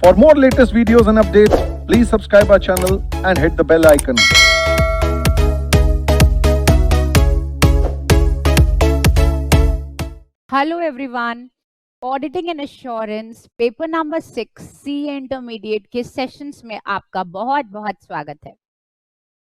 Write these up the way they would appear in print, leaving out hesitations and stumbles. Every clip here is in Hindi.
For more latest videos and updates, please subscribe our channel and hit the bell icon. Hello everyone. Auditing and assurance paper number 6 C intermediate के सेशंस में आपका बहुत बहुत स्वागत है।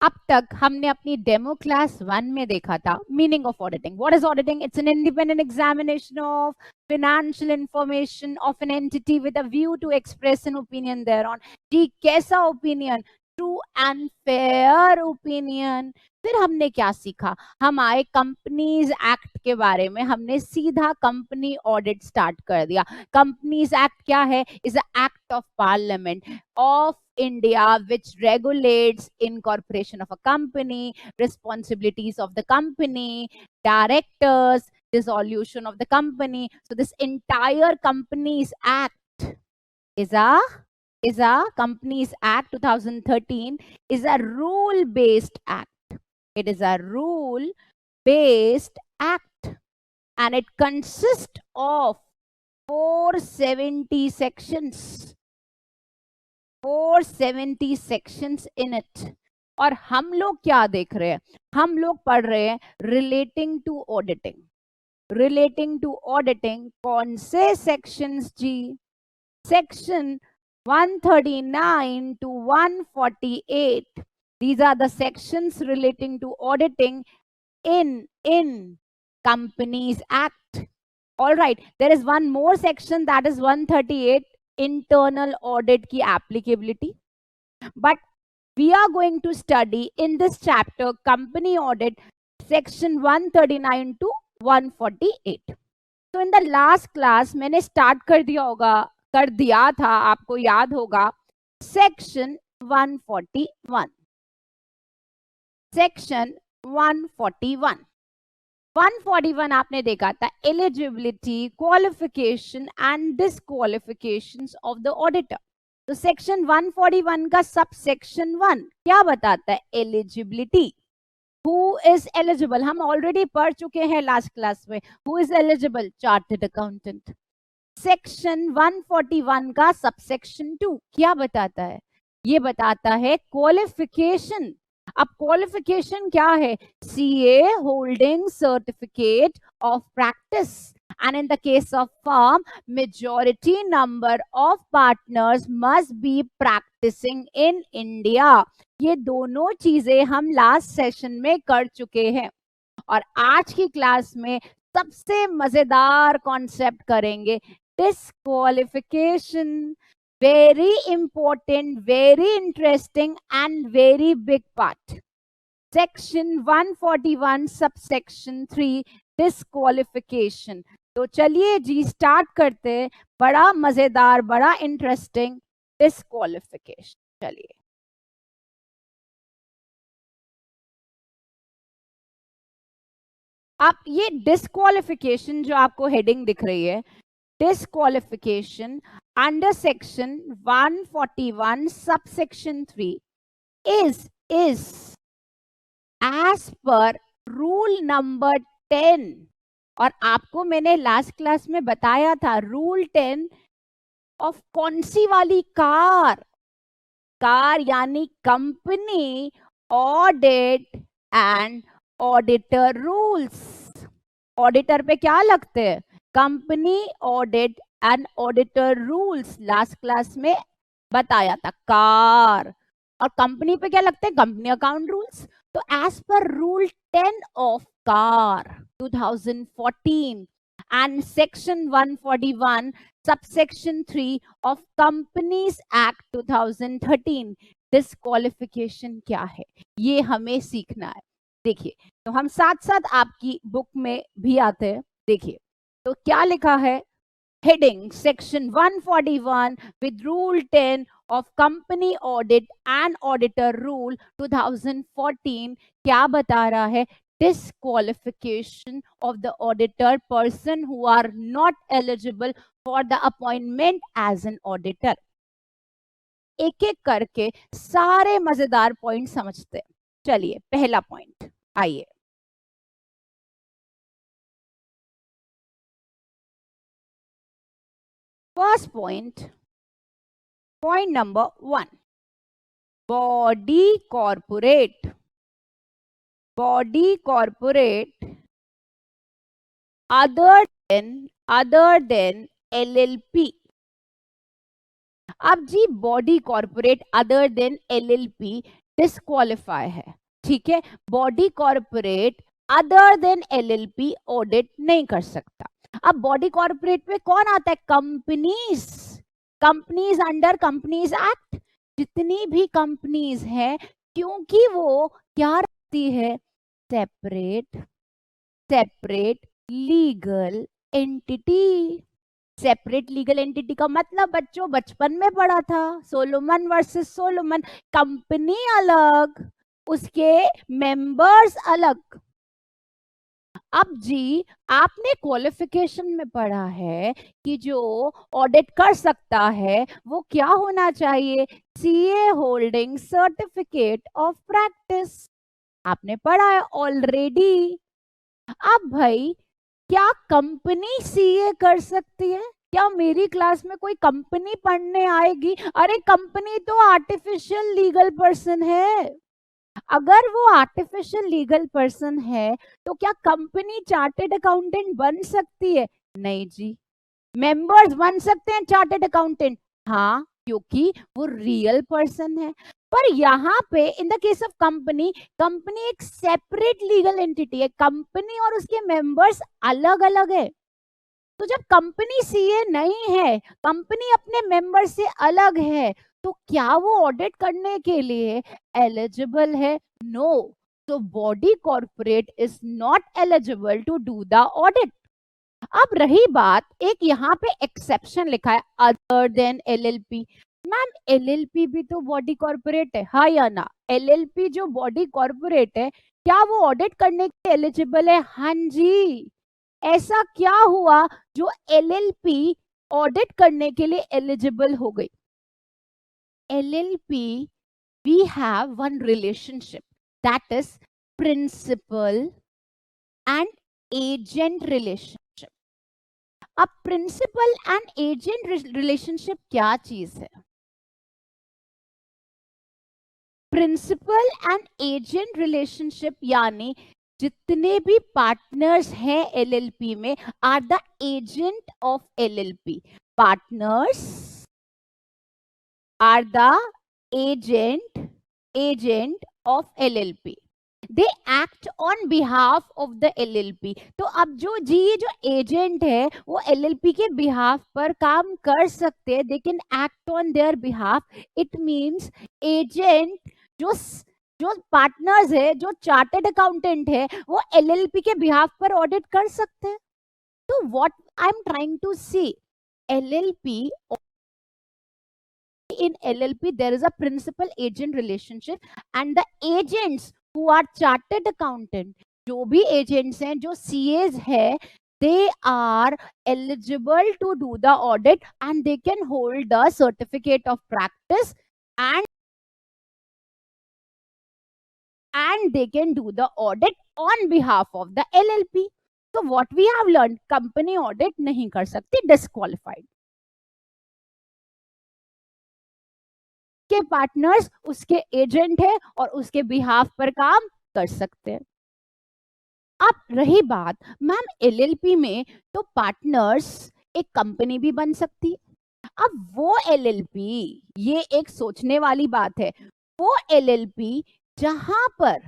अब तक हमने अपनी डेमो क्लास 1 में देखा था meaning of auditing. What is auditing? It's an independent examination of financial information of an entity with a view to express an opinion thereon. जी कैसा opinion? True and fair opinion. फिर हमने क्या सीखा? हम आए कंपनीज एक्ट के बारे में, हमने सीधा कंपनी ऑडिट स्टार्ट कर दिया। कंपनीज एक्ट क्या है? Is a act of parliament of India which regulates incorporation of a company, responsibilities of the company, directors, dissolution of the company. So this entire Companies Act is a Companies Act 2013 is a rule based act. It is a rule based act and it consists of 470 sections. 470 sections in it. और हम लोग क्या देख रहे हैं? हम लोग पढ़ रहे हैं relating to auditing. Relating to auditing कौन से sections ji? Section 139 to 148. These are the sections relating to auditing in Companies Act. All right, there is one more section that is 138, internal audit की applicability. But we are going to study in this chapter company audit section 139 to 148. तो इन द लास्ट क्लास मैंने स्टार्ट कर दिया था, आपको याद होगा, सेक्शन 141। सेक्शन 141 141 आपने देखा था eligibility, qualification and disqualifications of the auditor. तो सेक्शन 141 का सब सेक्शन 1 क्या बताता है? एलिजिबिलिटी। Who is eligible? हम ऑलरेडी पढ़ चुके हैं लास्ट क्लास में। Who is eligible? Chartered accountant. Section 141 का सबसेक्शन 2 क्या बताता है? ये बताता है क्वालिफिकेशन। अब क्वालिफिकेशन क्या है? CA holding certificate of practice and in the case of firm majority number of partners must be practicing in India. ये दोनों चीजें हम लास्ट सेशन में कर चुके हैं और आज की क्लास में सबसे मजेदार कॉन्सेप्ट करेंगे, disqualification. Very important, very interesting and very big part. Section 141 subsection 3 disqualification. तो चलिए जी स्टार्ट करते हैं। बड़ा मजेदार, बड़ा इंटरेस्टिंग डिस्क्वालिफिकेशन। चलिए आप ये डिस्क्वालिफिकेशन जो आपको हेडिंग दिख रही है, disqualification under section 141 subsection 3 is as per rule number 10। और आपको मैंने लास्ट क्लास में बताया था रूल 10 ऑफ कौन सी वाली? कार यानी company audit and auditor rules. Auditor पे क्या लगते हैं? Company audit and auditor rules last class में बताया था। कार और कंपनी पे क्या लगते हैं? Company account rules. तो as per rule 10 of car 2014 and section 141 subsection 3 of Companies Act 2013 disqualification क्या है ये हमें सीखना है। देखिए तो हम साथ साथ आपकी बुक में भी आते हैं। देखिए तो क्या लिखा है? Heading section 141 with rule 10 of company audit and auditor rule 2014 क्या बता रहा है? Disqualification of the auditor, person who are not eligible for the appointment as an auditor. एक एक करके सारे मजेदार पॉइंट समझते हैं। चलिए पहला पॉइंट आइए। First point, Point number 1. Body corporate. Body corporate other than LLP. अब जी body corporate other than LLP disqualify है, ठीक है। Body corporate other than LLP audit नहीं कर सकता। अब बॉडी कॉर्पोरेट में कौन आता है? Companies. Companies under companies act, जितनी भी कंपनीज हैं, क्योंकि वो क्या रखती है? Separate legal entity. Separate legal entity का मतलब बच्चों बचपन में पढ़ा था, सोलोमन वर्सेस सोलोमन। कंपनी अलग, उसके मेंबर्स अलग। अब जी आपने क्वालिफिकेशन में पढ़ा है कि जो ऑडिट कर सकता है वो क्या होना चाहिए? CA holding certificate of practice. आपने पढ़ा है ऑलरेडी। अब भाई क्या कंपनी सीए कर सकती है? क्या मेरी क्लास में कोई कंपनी पढ़ने आएगी? अरे कंपनी तो आर्टिफिशियल लीगल पर्सन है। अगर वो आर्टिफिशियल लीगल पर्सन है तो क्या कंपनी चार्टेड अकाउंटेंट बन सकती है? नहीं जी। मेंबर्स बन सकते हैं चार्टेड अकाउंटेंट, हाँ, क्योंकि वो रियल पर्सन है। पर यहाँ पे in the case of company, company एक सेपरेट लीगल एंटिटी है। कंपनी और उसके मेंबर्स अलग अलग है। तो जब कंपनी सीए नहीं है, कंपनी अपने मेंबर से अलग है, तो क्या वो ऑडिट करने के लिए एलिजिबल है? नो। तो body corporate is not eligible to do the audit. अब रही बात, एक यहाँ पे एक्सेप्शन लिखा है other than LLP। Ma'am LLP भी तो बॉडी कॉर्पोरेट है, हाँ या ना? LLP जो बॉडी कॉर्पोरेट है, क्या वो ऑडिट करने के एलिजिबल है? हाँ जी। ऐसा क्या हुआ जो LLP ऑडिट करने के लिए एलिजिबल हो गई? LLP, we have one relationship, that is principal and agent relationship. अब प्रिंसिपल एंड एजेंट रिलेशनशिप क्या चीज है? प्रिंसिपल एंड एजेंट रिलेशनशिप यानी जितने भी पार्टनर्स हैं LLP में are the agent of LLP। Partners are the agent of LLP। They act on behalf of the LLP। तो अब जो एजेंट है वो LLP के बिहाफ पर काम कर सकते हैं, दे can act on their behalf. It means agent जो पार्टनर्स है, जो चार्टेड अकाउंटेंट है, वो LLP के बिहाफ पर ऑडिट कर सकते हैं। तो what I am trying to say, LLP, in LLP there is a principal agent relationship and the agents who are chartered accountant, जो भी agents हैं, जो CAs है, they are eligible to do the audit and they can hold the certificate of practice and they can do the audit on behalf of the LLP. So what we have learned, company audit नहीं कर सकती, disqualified। के पार्टनर्स उसके एजेंट है और उसके बिहाफ पर काम कर सकते हैं। अब रही बात, मैम LLP में तो पार्टनर्स एक कंपनी भी बन सकती है। अब वो LLP, ये एक सोचने वाली बात है, वो LLP जहां पर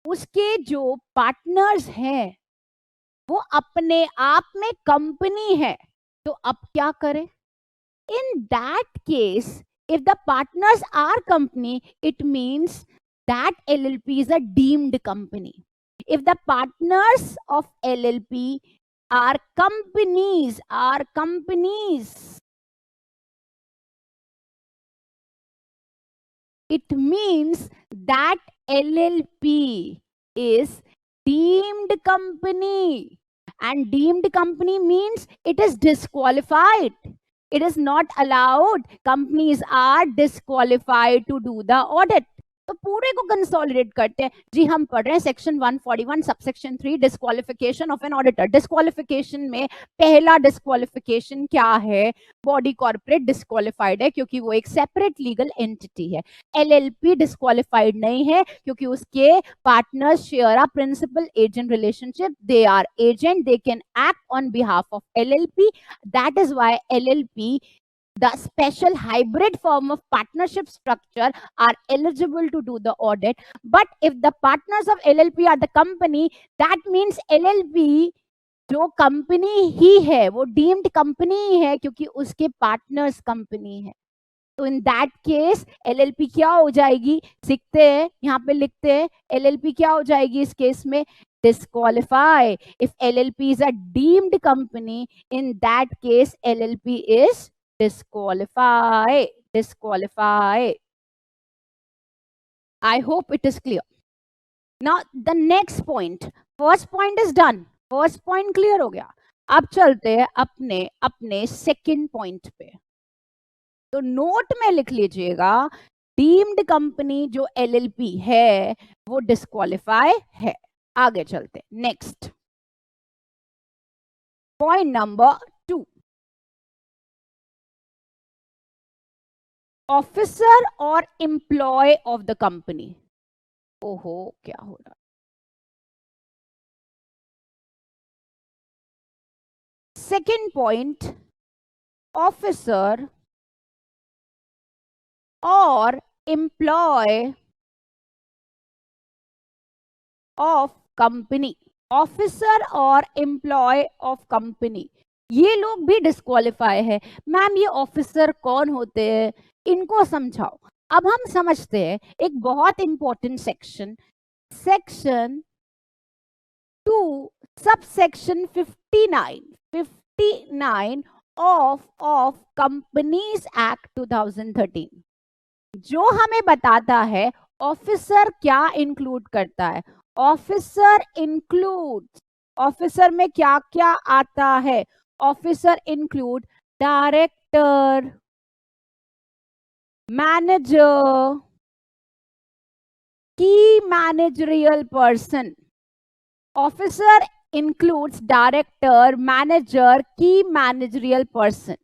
उसके जो पार्टनर्स हैं वो अपने आप में कंपनी है, तो अब क्या करें? In that case, if the partners are company, it means that LLP is a deemed company. If the partners of LLP are companies, it means that LLP is deemed company, and deemed company means it is disqualified. It is not allowed. Companies are disqualified to do the audit. तो पूरे को कंसोलिडेट करते हैं जी। हम पढ़ रहे हैं section 141 subsection 3 disqualification of an auditor. Disqualification में पहला डिस्क्वालिफिकेशन क्या है? बॉडी कॉर्पोरेट डिस्क्वालिफाइड है क्योंकि वो एक सेपरेट लीगल एंटिटी है। एलएलपी डिस्क्वालिफाइड नहीं है क्योंकि उसके partners share a principal agent relationship. They are agent, they can act on behalf of LLP. That is why LLP, the special hybrid form of partnership structure, are eligible to do the audit. But if the partners of LLP are the company, that means LLP जो कंपनी ही है वो डीम्ड कंपनी ही है क्योंकि उसके पार्टनर्स कंपनी है। तो इन दैट केस एलएलपी क्या हो जाएगी? सीखते हैं, यहाँ पे लिखते हैं एलएलपी क्या हो जाएगी इस केस में? Disqualify. If LLP is a deemed company, in that case LLP is disqualify. I hope it is clear. Now the next point, first point is done, first point clear हो गया। अब चलते हैं अपने सेकंड पॉइंट पे। तो नोट में लिख लीजिएगा, डीम्ड कंपनी जो एलएलपी है वो डिस्क्वालीफाई है। आगे चलते हैं, नेक्स्ट पॉइंट नंबर 2, ऑफिसर और एम्प्लॉय ऑफ द कंपनी। ओहो, क्या हो रहा है? सेकेंड पॉइंट, ऑफिसर और एम्प्लॉय ऑफ कंपनी। ऑफिसर और एम्प्लॉय ऑफ कंपनी, ये लोग भी डिस्क्वालीफाई है। मैम ये ऑफिसर कौन होते हैं, इनको समझाओ। अब हम समझते हैं एक बहुत important section, section 2 subsection 59 of companies act 2013, जो हमें बताता है ऑफिसर क्या इंक्लूड करता है। ऑफिसर इंक्लूड, ऑफिसर में क्या क्या आता है? ऑफिसर इंक्लूड डायरेक्टर, मैनेजर, की managerial person. Officer includes director, manager, की मैनेजरियल पर्सन।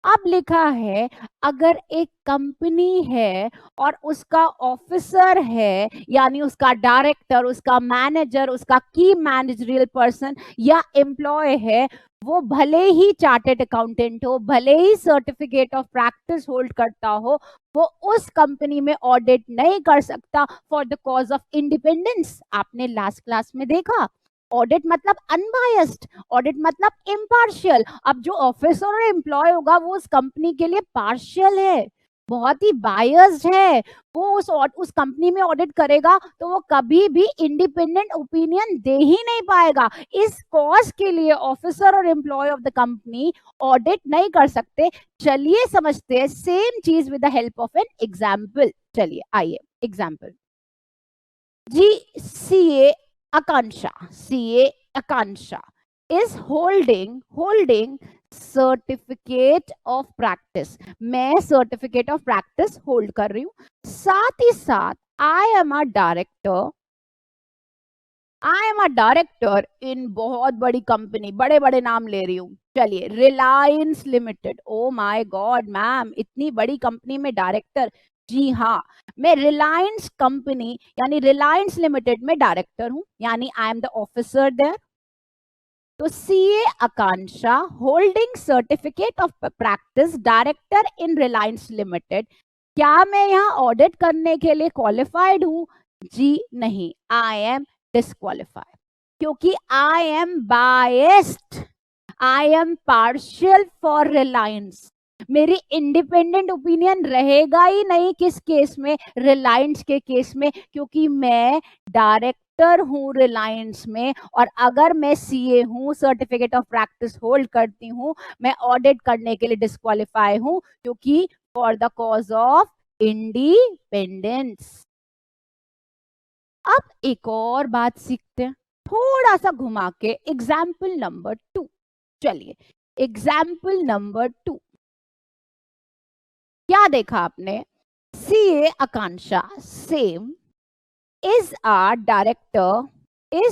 अब लिखा है अगर एक कंपनी है और उसका ऑफिसर है, यानी उसका डायरेक्टर, उसका मैनेजर, उसका की मैनेजरियल पर्सन या एम्प्लॉय है, वो भले ही चार्टेड अकाउंटेंट हो, भले ही सर्टिफिकेट ऑफ प्रैक्टिस होल्ड करता हो, वो उस कंपनी में ऑडिट नहीं कर सकता for the cause of independence. आपने लास्ट क्लास में देखा, ऑडिट मतलब अनबायस्ड, ऑडिट मतलब इम्पार्शियल। अब जो ऑफिसर और एम्प्लॉय होगा वो उस कंपनी के लिए पार्शियल है, बहुत ही बायस्ड है। वो उस कंपनी में ऑडिट करेगा तो वो कभी भी इंडिपेंडेंट ओपिनियन दे ही नहीं पाएगा। इस कॉज के लिए ऑफिसर और employee of the company audit नहीं कर सकते। चलिए समझते हैं सेम चीज with the help of an example. चलिए आइए एग्जाम्पल। जी, CA Akansha is holding certificate of practice. मैं सर्टिफिकेट ऑफ प्रैक्टिस होल्ड कर रही हूं, साथ ही साथ आई एम अ डायरेक्टर इन बहुत बड़ी कंपनी, बड़े बड़े नाम ले रही हूं। चलिए, Reliance limited. O my God ma'am, इतनी बड़ी कंपनी में डायरेक्टर? जी हाँ, मैं रिलायंस कंपनी यानी रिलायंस लिमिटेड में डायरेक्टर हूं, यानी I am the officer there. तो CA Akanksha holding certificate of practice, director in Reliance limited. क्या मैं यहाँ ऑडिट करने के लिए क्वालिफाइड हूँ? जी नहीं, आई एम डिस्क्वालिफाइड क्योंकि I am biased, I am partial for Reliance. मेरी इंडिपेंडेंट ओपिनियन रहेगा ही नहीं किस केस में? रिलायंस के केस में, क्योंकि मैं डायरेक्टर हूं रिलायंस में। और अगर मैं सीए हूं, सर्टिफिकेट ऑफ प्रैक्टिस होल्ड करती हूं, मैं ऑडिट करने के लिए डिस्क्वालीफाई हूं क्योंकि for the cause of independence. अब एक और बात सीखते हैं, थोड़ा सा घुमा के। Example number 2। चलिए, एग्जाम्पल नंबर 2 क्या देखा आपने? CA Akansha, same, is a director in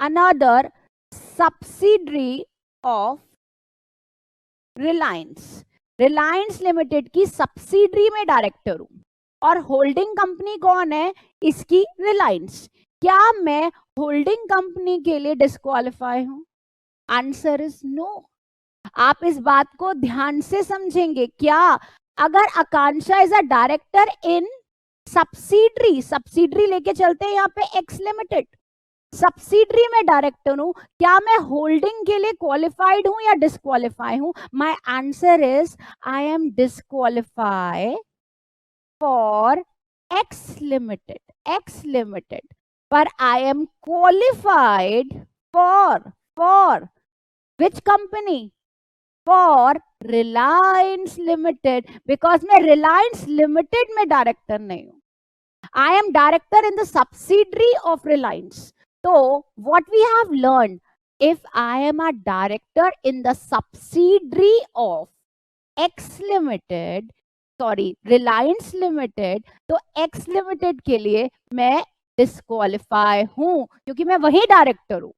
another subsidiary of Reliance limited की सब्सिडरी में डायरेक्टर हूं और होल्डिंग कंपनी कौन है इसकी, रिलायंस। क्या मैं होल्डिंग कंपनी के लिए डिस्क्वालीफाई हूं? Answer is no. आप इस बात को ध्यान से समझेंगे। क्या अगर Akanksha is a director in subsidiary लेके चलते हैं यहाँ पे एक्स लिमिटेड, सब्सिडरी में डायरेक्टर हूं, क्या मैं होल्डिंग के लिए क्वालिफाइड हूं या डिस्क्वालीफाई हूं? My answer is I am disqualify for X limited, पर I am qualified for which company? For Reliance limited, because मैं रिलायंस लिमिटेड में डायरेक्टर नहीं हूं, I am director in the subsidiary of Reliance. So what we have learned, if I am a director in the subsidiary of Reliance Limited, तो X Limited के लिए मैं डिस्क्वालीफाई हूं क्योंकि मैं वही डायरेक्टर हूं,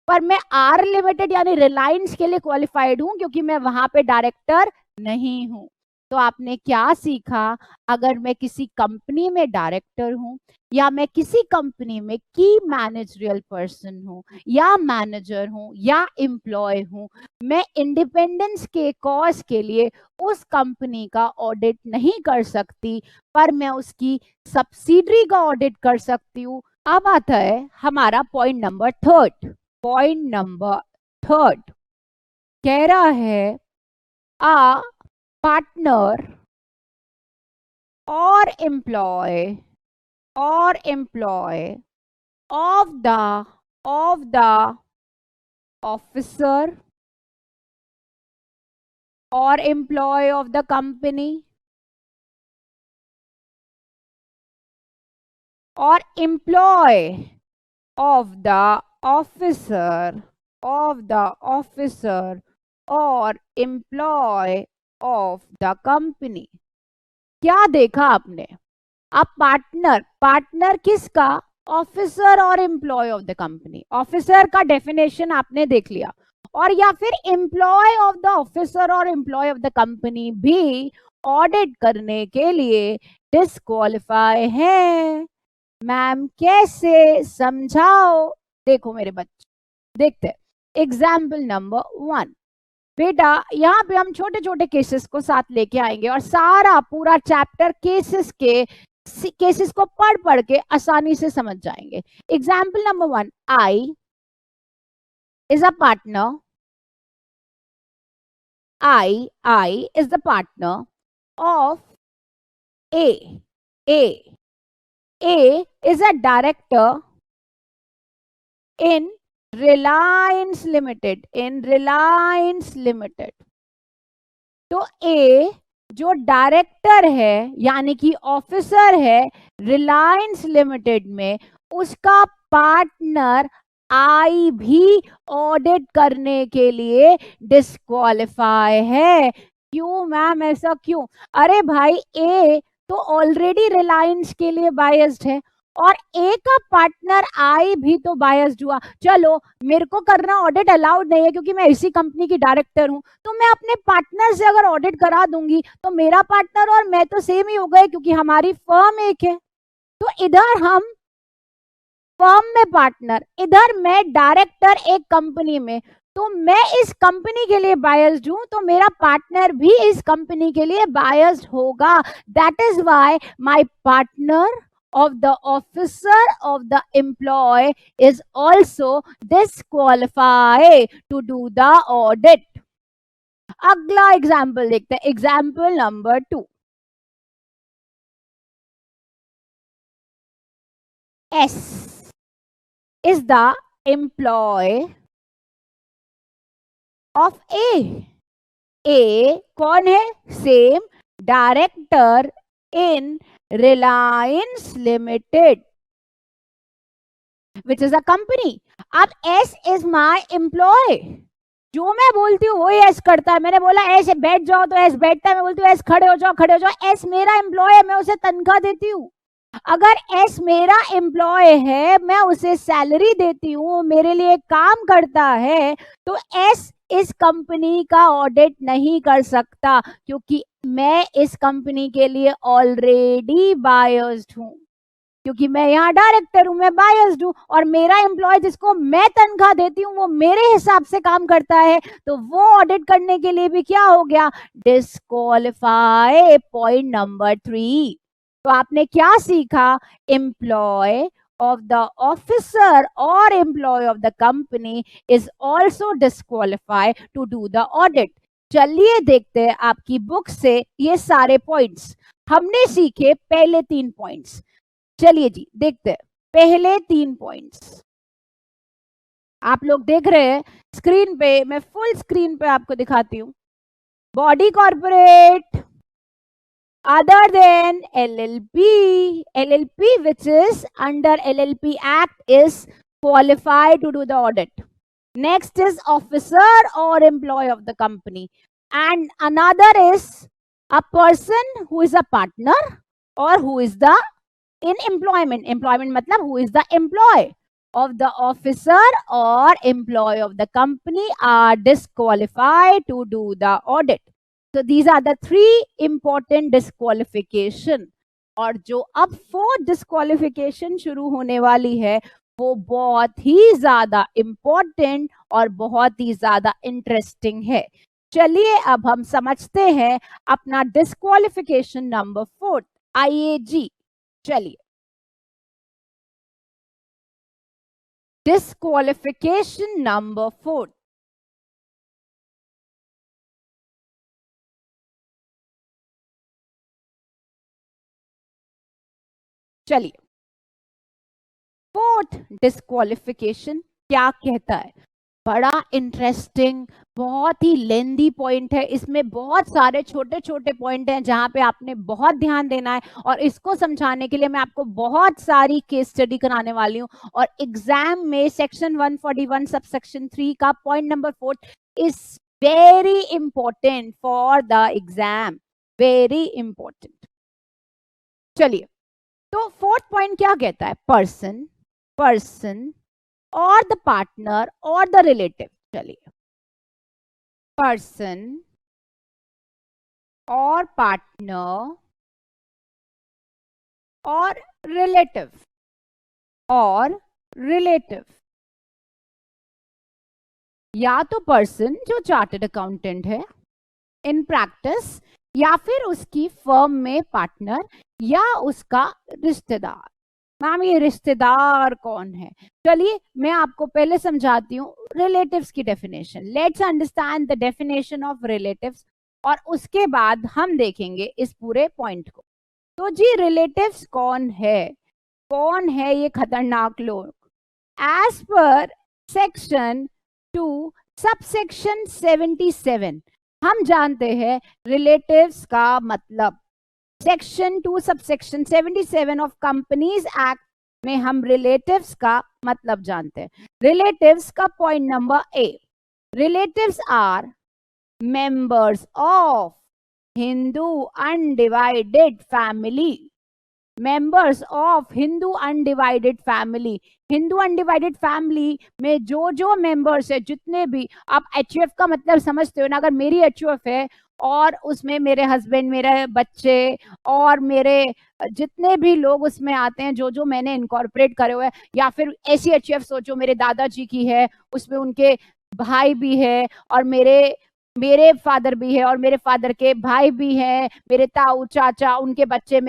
पर मैं R Limited यानी रिलायंस के लिए क्वालिफाइड हूं क्योंकि मैं वहां पे डायरेक्टर नहीं हूं। तो आपने क्या सीखा? अगर मैं किसी कंपनी में डायरेक्टर हूं या मैं किसी कंपनी में की मैनेजरियल पर्सन हूं या मैनेजर हूं या एम्प्लॉय हूं, मैं इंडिपेंडेंस के कॉज के लिए उस कंपनी का ऑडिट नहीं कर सकती, पर मैं उसकी सब्सिडरी का ऑडिट कर सकती हूँ। अब आता है हमारा पॉइंट नंबर थर्ड। कह रहा है आ partner or employee of the officer or employee of the company or employee of the officer or employee of the company. क्या देखा आपने? अब पार्टनर किसका? ऑफिसर और employee of the company. Officer का डेफिनेशन आपने देख लिया, और या फिर एम्प्लॉय ऑफ द ऑफिसर और एम्प्लॉय ऑफ द कंपनी भी ऑडिट करने के लिए डिस्क्वालीफाई है। मैम कैसे? समझाओ। देखो मेरे बच्चे, देखते हैं एग्जाम्पल नंबर 1। बेटा यहाँ पे हम छोटे छोटे केसेस को साथ लेके आएंगे और सारा पूरा चैप्टर केसेस को पढ़ के आसानी से समझ जाएंगे। Example number 1, I is a partner, I is the partner of A is a director in Reliance limited, तो ए जो डायरेक्टर है यानी कि ऑफिसर है रिलायंस लिमिटेड में, उसका पार्टनर आई भी ऑडिट करने के लिए डिस्क्वालीफाई है। क्यों मैम, ऐसा क्यों? अरे भाई ए तो ऑलरेडी रिलायंस के लिए बायस्ड है और ए का पार्टनर आई भी तो बायस्ड हुआ। चलो मेरे को करना ऑडिट अलाउड नहीं है क्योंकि मैं इसी कंपनी की डायरेक्टर हूं, तो मैं अपने पार्टनर से अगर ऑडिट करा दूंगी तो मेरा पार्टनर और मैं तो सेम ही हो गए क्योंकि हमारी फर्म एक है। तो इधर हम फर्म में पार्टनर, इधर मैं डायरेक्टर एक कंपनी में, तो मैं इस कंपनी के लिए बायस्ड हूं तो मेरा पार्टनर भी इस कंपनी के लिए बायस्ड होगा। That is why my partner of the officer of the employee is also disqualified to do the audit. अगला एग्जाम्पल देखते हैं, example number 2। S is the employee of A. A कौन है? Same director in Reliance limited. which is a company. अब S is my employee. जो मैं बोलती हूँ वही S करता है. मैंने बोला S बैठ जाओ तो S बैठता है. मैं बोलती हूँ S खड़े हो जाओ. S मेरा एम्प्लॉय है, मैं उसे तनख्वाह देती हूँ. अगर S मेरा एम्प्लॉय है, मैं उसे सैलरी देती हूँ, मेरे लिए काम करता है, तो S इस कंपनी का ऑडिट नहीं कर सकता, क्योंकि मैं इस कंपनी के लिए ऑलरेडी बायस्ड हूँ. क्योंकि मैं यहाँ डायरेक्टर हूं, मैं बायस्ड हूं, और मेरा एम्प्लॉय जिसको मैं तनख्वाह देती हूँ वो मेरे हिसाब से काम करता है, तो वो ऑडिट करने के लिए भी क्या हो गया, डिस्क्वालीफाई. Point number 3. तो आपने क्या सीखा, employ of the officer or employee of the company is also disqualified to do the audit. चलिए देखते हैं आपकी बुक से ये सारे पॉइंट्स. हमने सीखे पहले 3 पॉइंट्स. चलिए जी देखते हैं पहले 3 पॉइंट्स. आप लोग देख रहे हैं स्क्रीन पे, मैं फुल स्क्रीन पे आपको दिखाती हूं. Body corporate other than LLP which is under LLP Act is qualified to do the audit. Next is officer or employee of the company, and another is a person who is a partner or who is the in employment matlab who is the employee of the officer or employee of the company are disqualified to do the audit. So these are the 3 important disqualification. और जो अब 4th disqualification शुरू होने वाली है वो बहुत ही ज्यादा important और बहुत ही ज्यादा interesting है. चलिए अब हम समझते हैं अपना disqualification number 4, IAG. चलिए disqualification number 4. चलिए 4th डिस्क्वालिफिकेशन क्या कहता है. बड़ा इंटरेस्टिंग, बहुत ही लेंदी पॉइंट है. इसमें बहुत सारे छोटे छोटे पॉइंट हैं जहां पे आपने बहुत ध्यान देना है, और इसको समझाने के लिए मैं आपको बहुत सारी केस स्टडी कराने वाली हूं. और एग्जाम में सेक्शन 141 सब सेक्शन 3 का point number 4 is very important for the exam, very important. चलिए तो 4th पॉइंट क्या कहता है, पर्सन और द पार्टनर और द रिलेटिव. चलिए पर्सन और पार्टनर और रिलेटिव या तो पर्सन जो चार्टर्ड अकाउंटेंट है इन प्रैक्टिस, या फिर उसकी फर्म में पार्टनर, या उसका रिश्तेदार. मैम ये रिश्तेदार कौन है, चलिए मैं आपको पहले समझाती हूँ रिलेटिव्स की definition. Let's understand the definition of relatives, और उसके बाद हम देखेंगे इस पूरे पॉइंट को. तो जी रिलेटिव्स कौन है ये खतरनाक लोग. एज पर सेक्शन 2 सबसेक्शन 77 हम जानते हैं रिलेटिव्स का मतलब. Section 2 subsection 77 of companies act में हम रिलेटिव्स का मतलब जानते हैं. रिलेटिव्स का point number A, relatives are members of Hindu undivided family. Members of Hindu undivided family. Hindu undivided family में जो मेंबर्स है, जितने भी, आप HUF का मतलब समझते हो ना. अगर मेरी HUF है और उसमें मेरे हस्बैंड, मेरे बच्चे और मेरे जितने भी लोग उसमें आते हैं, जो मैंने इनकॉर्पोरेट करे हुए हैं, या फिर ऐसी HUF सोचो मेरे दादाजी की है, उसमें उनके भाई भी है, और मेरे फादर भी है, और मेरे फादर के भाई भी हैं, मेरे ताऊ चाचा, उनके बच्चे,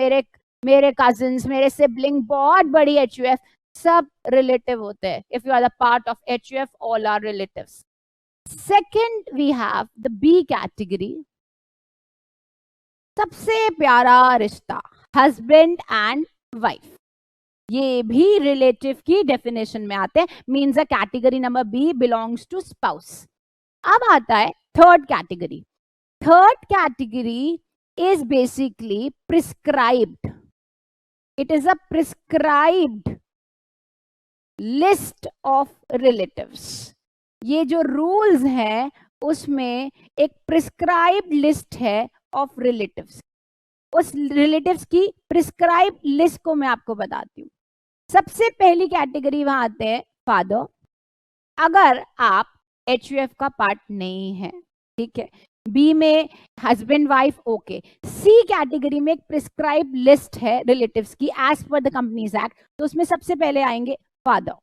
मेरे कजिन्स, मेरे सिबलिंग, बहुत बड़ी HUF, सब रिलेटिव होते हैं. If you are the part of HUF, all are relatives. Second we have the B category, सबसे प्यारा रिश्ता, हस्बैंड एंड वाइफ. ये भी रिलेटिव की डेफिनेशन में आते हैं. Means a category number B belongs to spouse. अब आता है third category. Third category is basically prescribed. It is a prescribed list of relatives. ये जो रूल्स हैं उसमें एक प्रिस्क्राइब्ड लिस्ट है ऑफ रिलेटिव्स। उस रिलेटिव्स की प्रिस्क्राइब लिस्ट को मैं आपको बताती हूँ। सबसे पहली कैटेगरी वहां आते हैं फादर, अगर आप HUF का पार्ट नहीं है, ठीक है। बी में husband wife, okay. C category में एक प्रिस्क्राइब लिस्ट है रिलेटिव्स की as per the companies act, तो उसमें सबसे पहले आएंगे father.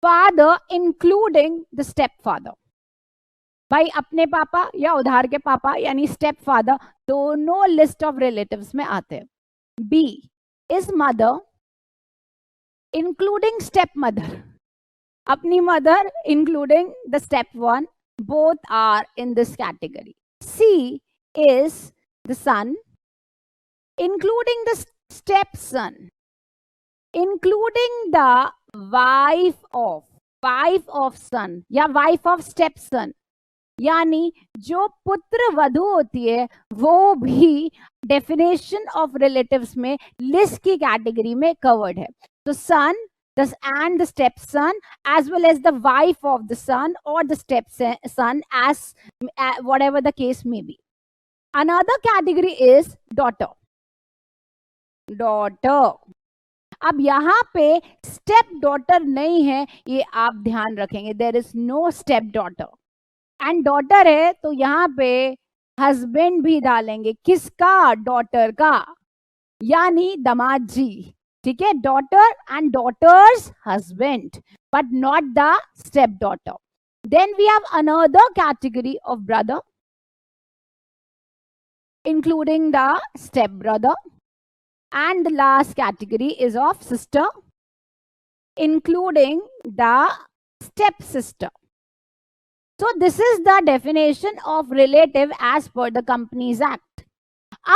Father including the step father, भाई अपने पापा या उधार के पापा यानी स्टेप फादर, दोनों लिस्ट ऑफ रिलेटिव्स में आते हैं। B is mother including step mother, अपनी mother including the step one, both are in this category. C is the son including the stepson, including the wife of son या wife of stepson, यानी जो पुत्र वधू होती है वो भी डेफिनेशन ऑफ रिलेटिव्स में लिस्ट की कैटेगरी में कवर्ड है। तो सन and the stepson as well as the wife of the son or the stepson as whatever the case may be. Another category is daughter. अब यहाँ पे स्टेप डॉटर नहीं है, ये आप ध्यान रखेंगे, there is no step daughter. And daughter है तो यहाँ पे हस्बैंड भी डालेंगे, किसका? डॉटर का, यानी दामाद जी, ठीक है। Daughter and daughter's husband, but not the step daughter. Then we have another category of brother including the step brother, and the last category is of sister including the step sister. So this is the definition of relative as per the Companies Act.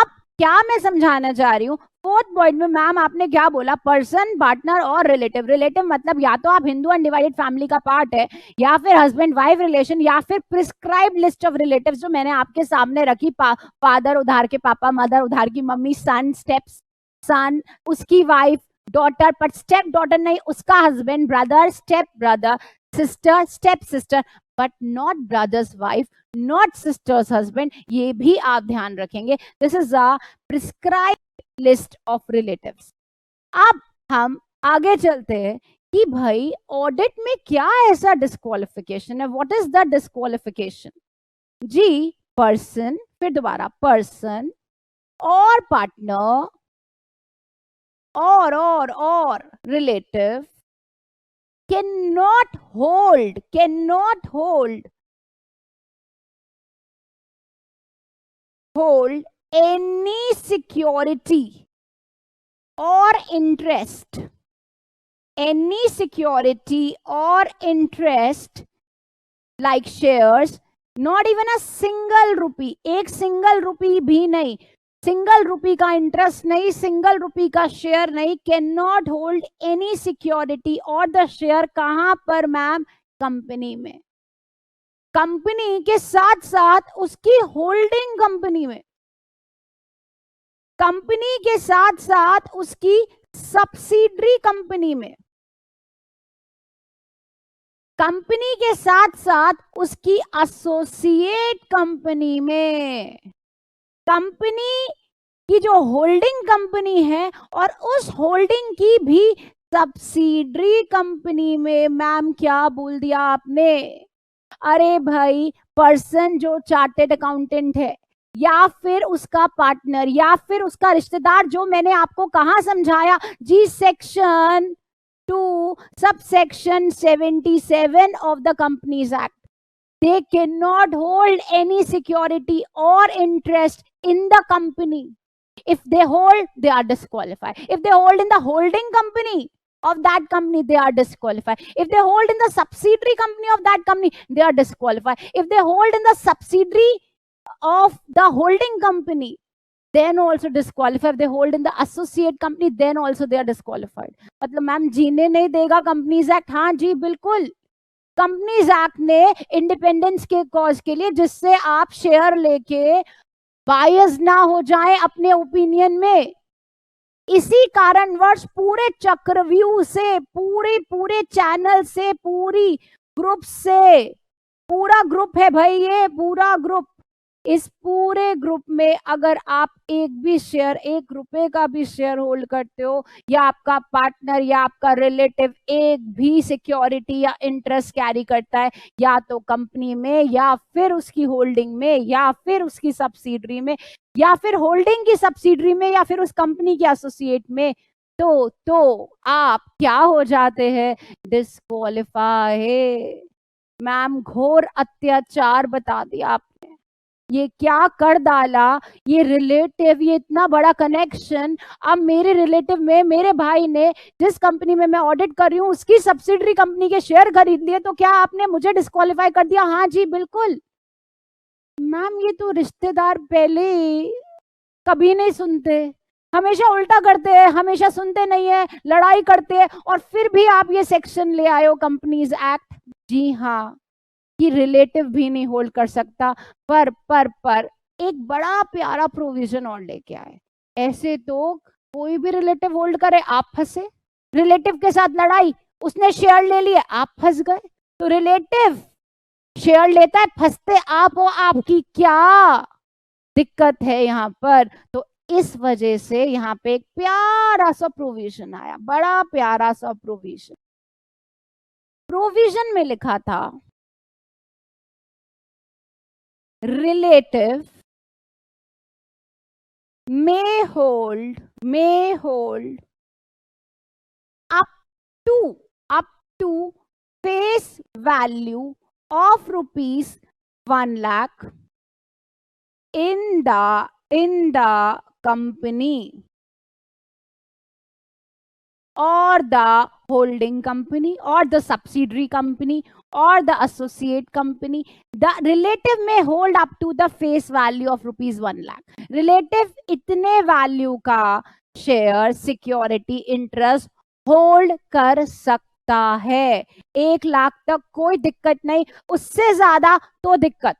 अब क्या मैं समझाना चाह रही हूँ, फोर्थ पॉइंट में मैम आपने क्या बोला, पर्सन, पार्टनर और रिलेटिव। रिलेटिव मतलब या तो आप हिंदू अनडिवाइडेड फैमिली का पार्ट है, या फिर हस्बैंड वाइफ रिलेशन, या फिर प्रिस्क्राइब लिस्ट ऑफ रिलेटिव्स जो मैंने आपके सामने रखी, फादर उधार के पापा, मदर उधार की मम्मी, सन स्टेप्स सन, उसकी वाइफ, डॉटर, पर स्टेप डॉटर नहीं, उसका husband, brother, step brother, sister, step sister, but not brother's wife, not sisters husband, ये भी आप ध्यान रखेंगे। This is a prescribed list of relatives. अब हम आगे चलते हैं कि भाई ऑडिट में क्या ऐसा डिस्क्वालिफिकेशन है, व्हाट इज द डिस्क्वालिफिकेशन? जी, पर्सन, फिर दोबारा पर्सन और partner or relative cannot hold any security or interest, like shares, not even a single rupee, एक single rupee भी नहीं, सिंगल रुपी का इंटरेस्ट नहीं, सिंगल रुपी का शेयर नहीं, can not hold any security और द शेयर। कहां पर मैम? कंपनी में। कंपनी के साथ साथ उसकी होल्डिंग कंपनी में, कंपनी के साथ साथ उसकी सब्सिडरी कंपनी में, कंपनी के साथ साथ उसकी एसोसिएट कंपनी में, कंपनी की जो होल्डिंग कंपनी है और उस होल्डिंग की भी सब्सिडरी कंपनी में। मैम क्या बोल दिया आपने? अरे भाई, पर्सन जो चार्टेड अकाउंटेंट है या फिर उसका पार्टनर या फिर उसका रिश्तेदार, जो मैंने आपको कहाँ समझाया जी, section 2 subsection 77 of the Companies Act. They cannot hold any security or interest in the company. If they hold, they are disqualified. If they hold in the holding company of that company, they are disqualified. If they hold in the subsidiary company of that company, they are disqualified. If they hold in the subsidiary of the holding company, then also disqualified. If they hold in the associate company, then also they are disqualified. मतलब मैम जीने नहीं देगा कंपनीज एक्ट? हाँ जी बिल्कुल, कंपनीज एक्ट ने इंडिपेंडेंस के कॉज के लिए, जिससे आप शेयर लेके बायस ना हो जाए अपने ओपिनियन में, इसी कारणवश पूरे चक्रव्यूह से, पूरे चैनल से, पूरी ग्रुप से, पूरा ग्रुप है भाई, ये पूरा ग्रुप, इस पूरे ग्रुप में अगर आप एक भी शेयर, 1 रुपए का भी शेयर होल्ड करते हो, या आपका पार्टनर या आपका रिलेटिव एक भी सिक्योरिटी या इंटरेस्ट कैरी करता है, या तो कंपनी में, या फिर उसकी होल्डिंग में, या फिर उसकी सब्सिडरी में, या फिर होल्डिंग की सब्सिडरी में, या फिर उस कंपनी के एसोसिएट में, तो आप क्या हो जाते हैं? डिस्क्वालीफाई। मैम घोर अत्याचार बता दिया आपने, ये क्या कर डाला, ये रिलेटिव, ये इतना बड़ा कनेक्शन। अब मेरे रिलेटिव में मेरे भाई ने जिस कंपनी में मैं ऑडिट कर रही हूँ उसकी सब्सिडरी कंपनी के शेयर खरीद लिए, तो क्या आपने मुझे डिस्क्वालीफाई कर दिया? हाँ जी बिल्कुल। मैम ये तो रिश्तेदार पहले कभी नहीं सुनते, हमेशा उल्टा करते हैं, हमेशा सुनते नहीं है, लड़ाई करते हैं, और फिर भी आप ये सेक्शन ले आए हो कंपनीज एक्ट। जी हाँ, कि रिलेटिव भी नहीं होल्ड कर सकता, पर एक बड़ा प्यारा प्रोविजन और लेके आए। ऐसे तो कोई भी रिलेटिव होल्ड करे, आप फंसे। रिलेटिव के साथ लड़ाई, उसने शेयर ले लिए, आप फंस गए। तो रिलेटिव शेयर लेता है, फंसते आप हो, आपकी क्या दिक्कत है यहाँ पर? तो इस वजह से यहाँ पे एक प्यारा सा प्रोविजन आया, बड़ा प्यारा सा प्रोविजन। प्रोविजन में लिखा था relative may hold up to face value of rupees 1 lakh in the company or the holding company or the subsidiary company or the associate company. The relative may hold up to the face value of rupees 1 lakh. Relative इतने value का शेयर, सिक्योरिटी, इंटरेस्ट होल्ड कर सकता है। 1 लाख तक कोई दिक्कत नहीं, उससे ज्यादा तो दिक्कत।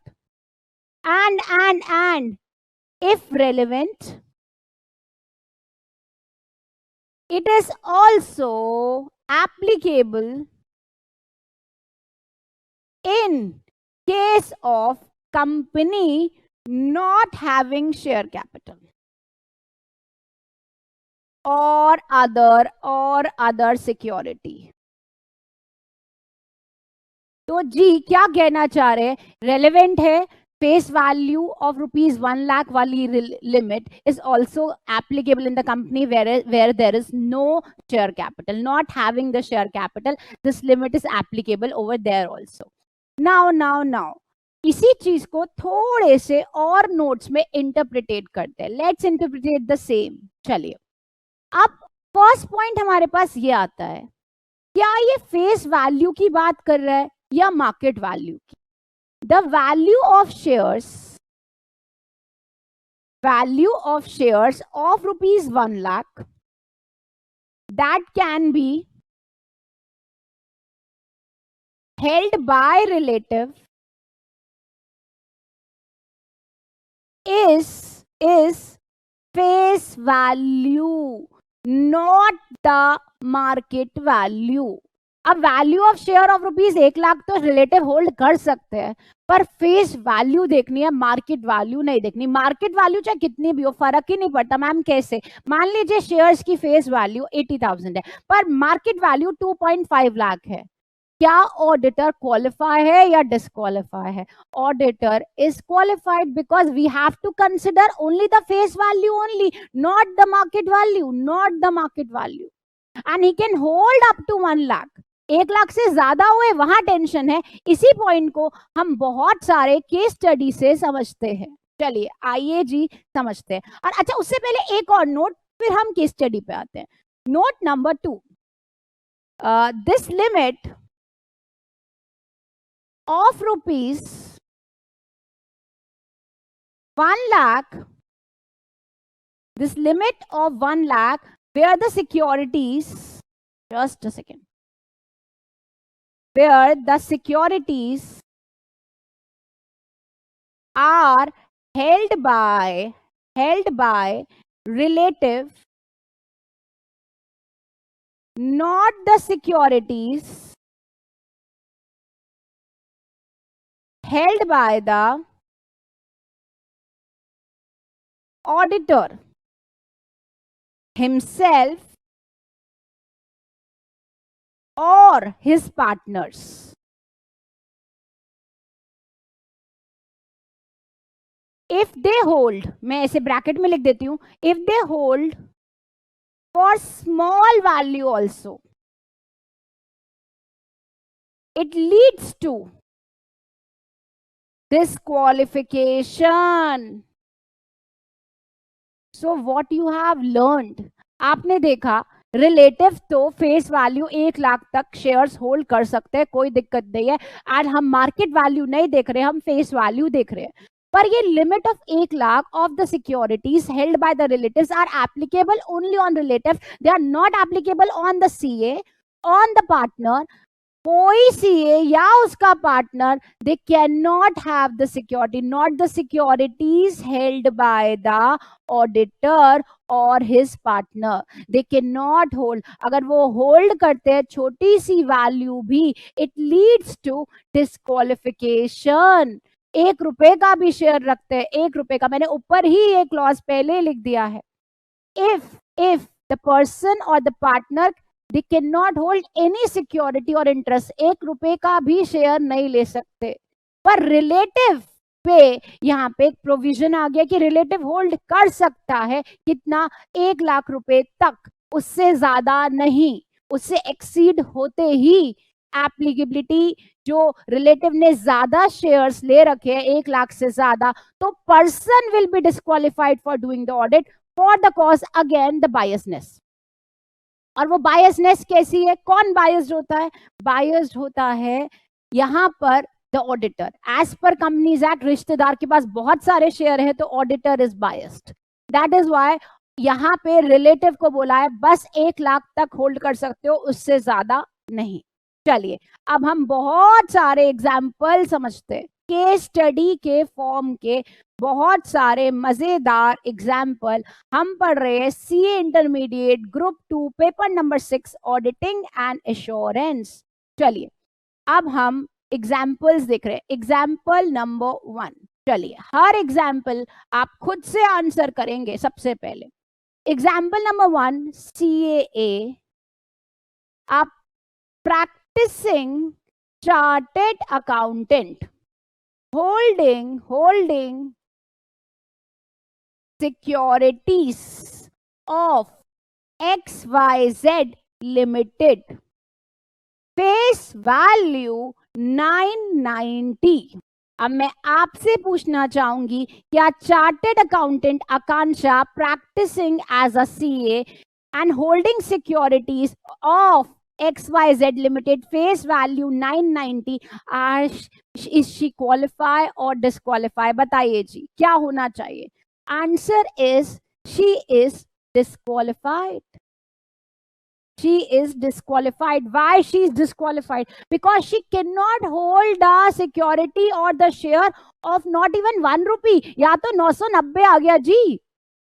And if relevant, it is also applicable in case of company not having share capital or other security. तो जी क्या कहना चाह रहे हैं? रेलेवेंट है, face value of rupees 1 lakh wali limit is also applicable in the company where there is no share capital, not having the share capital, this limit is applicable over there also. now इसी चीज को थोड़े से और नोट्स में इंटरप्रिटेट करते हैं। Let's interpret the same. चलिए, अब फर्स्ट पॉइंट हमारे पास ये आता है, क्या ये फेस वैल्यू की बात कर रहा है या मार्केट वैल्यू की? The value of shares of rupees 1 lakh that can be held by relative is face value, not the market value. अब value of share of rupees 1 lakh तो रिलेटिव होल्ड कर सकते हैं, पर फेस वैल्यू देखनी है, मार्केट वैल्यू नहीं देखनी। मार्केट वैल्यू चाहे कितनी भी हो, फर्क ही नहीं पड़ता। मैम कैसे? मान लीजिए शेयर्स की फेस वैल्यू 80,000 है, पर मार्केट वैल्यू 2.5 लाख है, क्या ऑडिटर क्वालिफाई है या डिसक्वालिफाई है? Auditor is qualified because we have to consider only the face value only, not the market value, and he can hold up to 1 lakh. 1 lakh से ज्यादा हुए वहां टेंशन है। इसी पॉइंट को हम बहुत सारे केस स्टडी से समझते हैं। चलिए आइए जी समझते हैं। और अच्छा, उससे पहले एक और नोट, फिर हम केस स्टडी पे आते हैं। Note number 2, this limit of rupees 1 lakh, this limit of 1 lakh where the securities, just a second, where the securities are held by relative not the securities held by the auditor himself or his partners. If they hold, मैं ऐसे ब्रैकेट में लिख देती हूं, if they hold for small value also, it leads to disqualification. So what you have learned, आपने देखा रिलेटिव तो फेस वैल्यू 1 लाख तक शेयर्स होल्ड कर सकते हैं, कोई दिक्कत नहीं है। एंड हम मार्केट वैल्यू नहीं देख रहे, हम फेस वैल्यू देख रहे हैं। पर ये limit of 1 lakh of the securities held by the relatives are applicable only on relative, they are not applicable on the CA, on the partner. कोई सीए या उसका partner, they can not have the security, not the securities held by the auditor और his partner, they can not hold. अगर वो होल्ड करते हैं छोटी सी वैल्यू भी, इट लीड्स टू डिस्क्वालिफिकेशन। 1 रुपए का भी शेयर रखते हैं, 1 रुपए का, मैंने ऊपर ही एक क्लॉज पहले लिख दिया है। if the person or the partner, they cannot hold any security or interest, 1 रुपए का भी शेयर नहीं ले सकते। पर रिलेटिव पे यहाँ पे एक प्रोविजन आ गया कि रिलेटिव होल्ड कर सकता है कितना, 1 लाख रुपए तक, उससे ज्यादा नहीं। उससे एक्सीड होते ही एप्लीकेबिलिटी, जो रिलेटिव ने ज्यादा शेयर्स ले रखे हैं 1 लाख से ज्यादा, तो person will be disqualified for doing the audit for the cause again the biasness. और वो बायसनेस कैसी है, कौन बायस्ड होता है? बायस्ड होता है यहाँ पर the auditor. As per companies act, रिश्तेदार के पास बहुत सारे शेयर है तो auditor is biased. That is why यहाँ पे रिलेटिव को बोला है बस 1 लाख तक होल्ड कर सकते हो, उससे ज्यादा नहीं। चलिए अब हम बहुत सारे एग्जाम्पल समझते हैं, केस स्टडी के फॉर्म के बहुत सारे मजेदार एग्जाम्पल हम पढ़ रहे हैं। CA intermediate group 2 paper number 6 auditing and assurance. चलिए अब हम एग्जाम्पल्स देख रहे हैं। एग्जाम्पल नंबर 1, चलिए हर एग्जाम्पल आप खुद से आंसर करेंगे। सबसे पहले एग्जाम्पल नंबर 1, CAA, आप practicing chartered accountant holding securities of XYZ Limited, face value 990। अब मैं आपसे पूछना चाहूंगी, क्या chartered accountant Akanksha practicing as a CA and holding securities of XYZ Limited, face value 990, is she qualify or disqualify? बताइए जी क्या होना चाहिए? Answer is she is disqualified. She is disqualified. Why she is disqualified? Because she cannot hold the security or the share of not even 1 rupee. या तो 990 आ गया जी।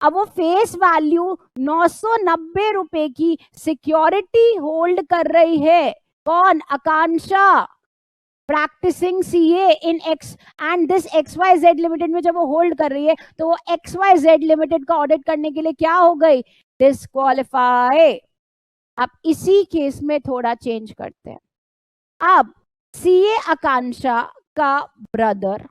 अब वो फेस वैल्यू 990 रुपए की सिक्योरिटी होल्ड कर रही है। कौन? आकांक्षा, practising CA in X and this XYZ limited में जब वो होल्ड कर रही है तो वो XYZ लिमिटेड का ऑडिट करने के लिए क्या हो गई? डिस्क्वालिफाई। अब इसी केस में थोड़ा चेंज करते हैं। अब सीए आकांक्षा का ब्रदर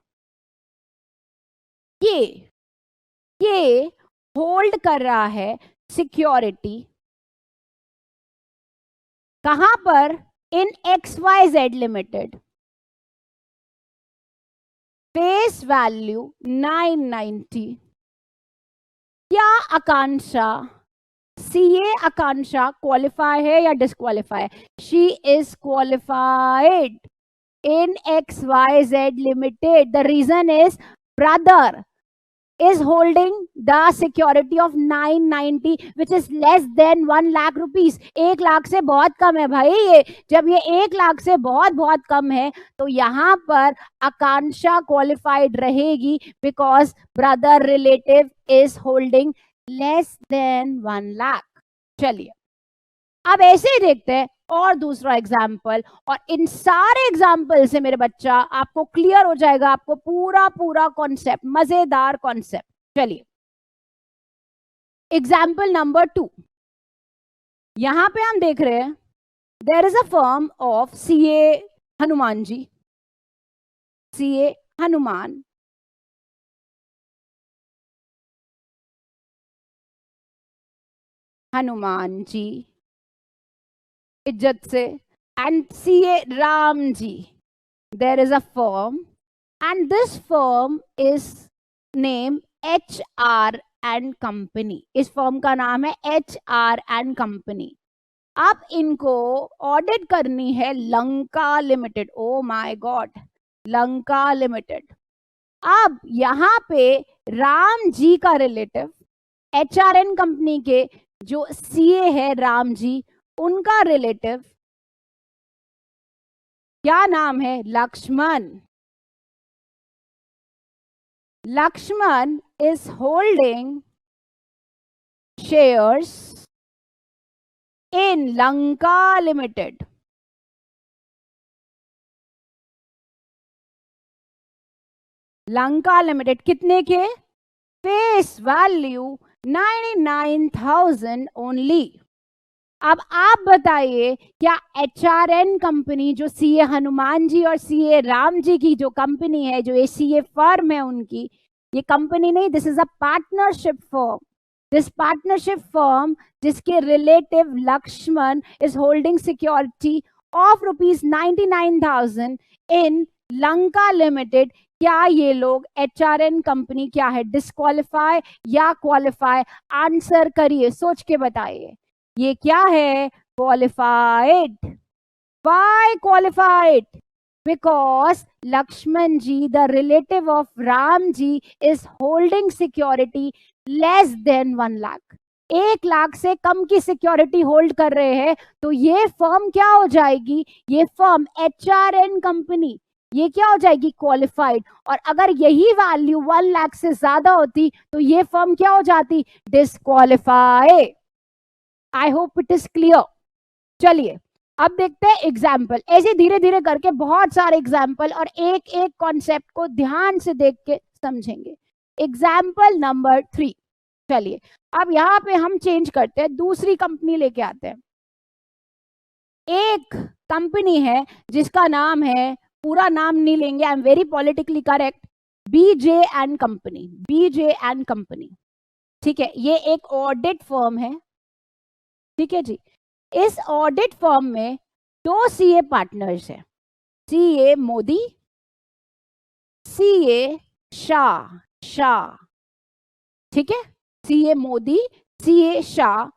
ये होल्ड कर रहा है सिक्योरिटी कहां पर? In XYZ limited, face value 990। क्या आकांक्षा, सीए आकांक्षा क्वालिफाई है या disqualify? She is qualified in XYZ limited. The reason is brother is holding the security of 990 which is less than 1 lakh rupees। 1 lakh से बहुत कम है भाई ये। जब ये 1 लाख से बहुत कम है तो यहाँ पर आकांक्षा क्वालिफाइड रहेगी because brother relative is holding less than 1 lakh. चलिए अब ऐसे ही देखते हैं और दूसरा एग्जाम्पल, और इन सारे एग्जाम्पल से मेरे बच्चा आपको क्लियर हो जाएगा, आपको पूरा पूरा कॉन्सेप्ट, मजेदार कॉन्सेप्ट। चलिए एग्जाम्पल नंबर 2, यहां पे हम देख रहे हैं there is a firm of CA Hanuman ji, CA Hanuman, Hanuman ji इज्जत से, and CA Ram ji, there is a firm and this firm is name HR and company, इस फर्म का नाम है HR and company। अब इनको ऑडिट करनी है Lanka limited, O my God, Lanka limited. अब यहाँ पे राम जी का रिलेटिव, HRN कंपनी के जो सीए है राम जी, उनका रिलेटिव क्या नाम है? Lakshman. Lakshman is holding shares in Lanka Limited। Lanka limited कितने के? Face value 99,000 only. अब आप बताइए क्या HRN कंपनी जो सीए हनुमान जी और सीए राम जी की जो कंपनी है, जो ये सीए फर्म है उनकी, ये कंपनी नहीं, this is a partnership firm. This partnership firm जिसके relative Lakshman is holding security of ₹99,000 in Lanka limited, क्या ये लोग HRN कंपनी क्या है, डिस्क्वालीफाई या क्वालिफाई? आंसर करिए, सोच के बताइए। ये क्या है? Qualified. Why qualified? Because Lakshman ji, the relative of Ram ji, is holding security less than 1 lakh। 1 lakh से कम की सिक्योरिटी होल्ड कर रहे हैं, तो ये फर्म क्या हो जाएगी? ये फर्म HRN कंपनी, ये क्या हो जाएगी? क्वालिफाइड। और अगर यही वैल्यू 1 लाख से ज्यादा होती तो ये फर्म क्या हो जाती? Disqualify. I hope it is clear. चलिए अब देखते हैं एग्जाम्पल, ऐसे धीरे धीरे करके बहुत सारे एग्जाम्पल और एक एक कॉन्सेप्ट को ध्यान से देख के समझेंगे। एग्जाम्पल नंबर 3, चलिए अब यहाँ पे हम चेंज करते हैं, दूसरी कंपनी लेके आते हैं। एक कंपनी है जिसका नाम है, पूरा नाम नहीं लेंगे, I am very politically correct, BJ and company, BJ and company. ठीक है, ये एक ऑडिट फर्म है। ठीक है जी, इस ऑडिट फर्म में 2 सीए पार्टनर्स हैं, सीए मोदी, सीए शाह। ठीक है, CA Modi, CA Shah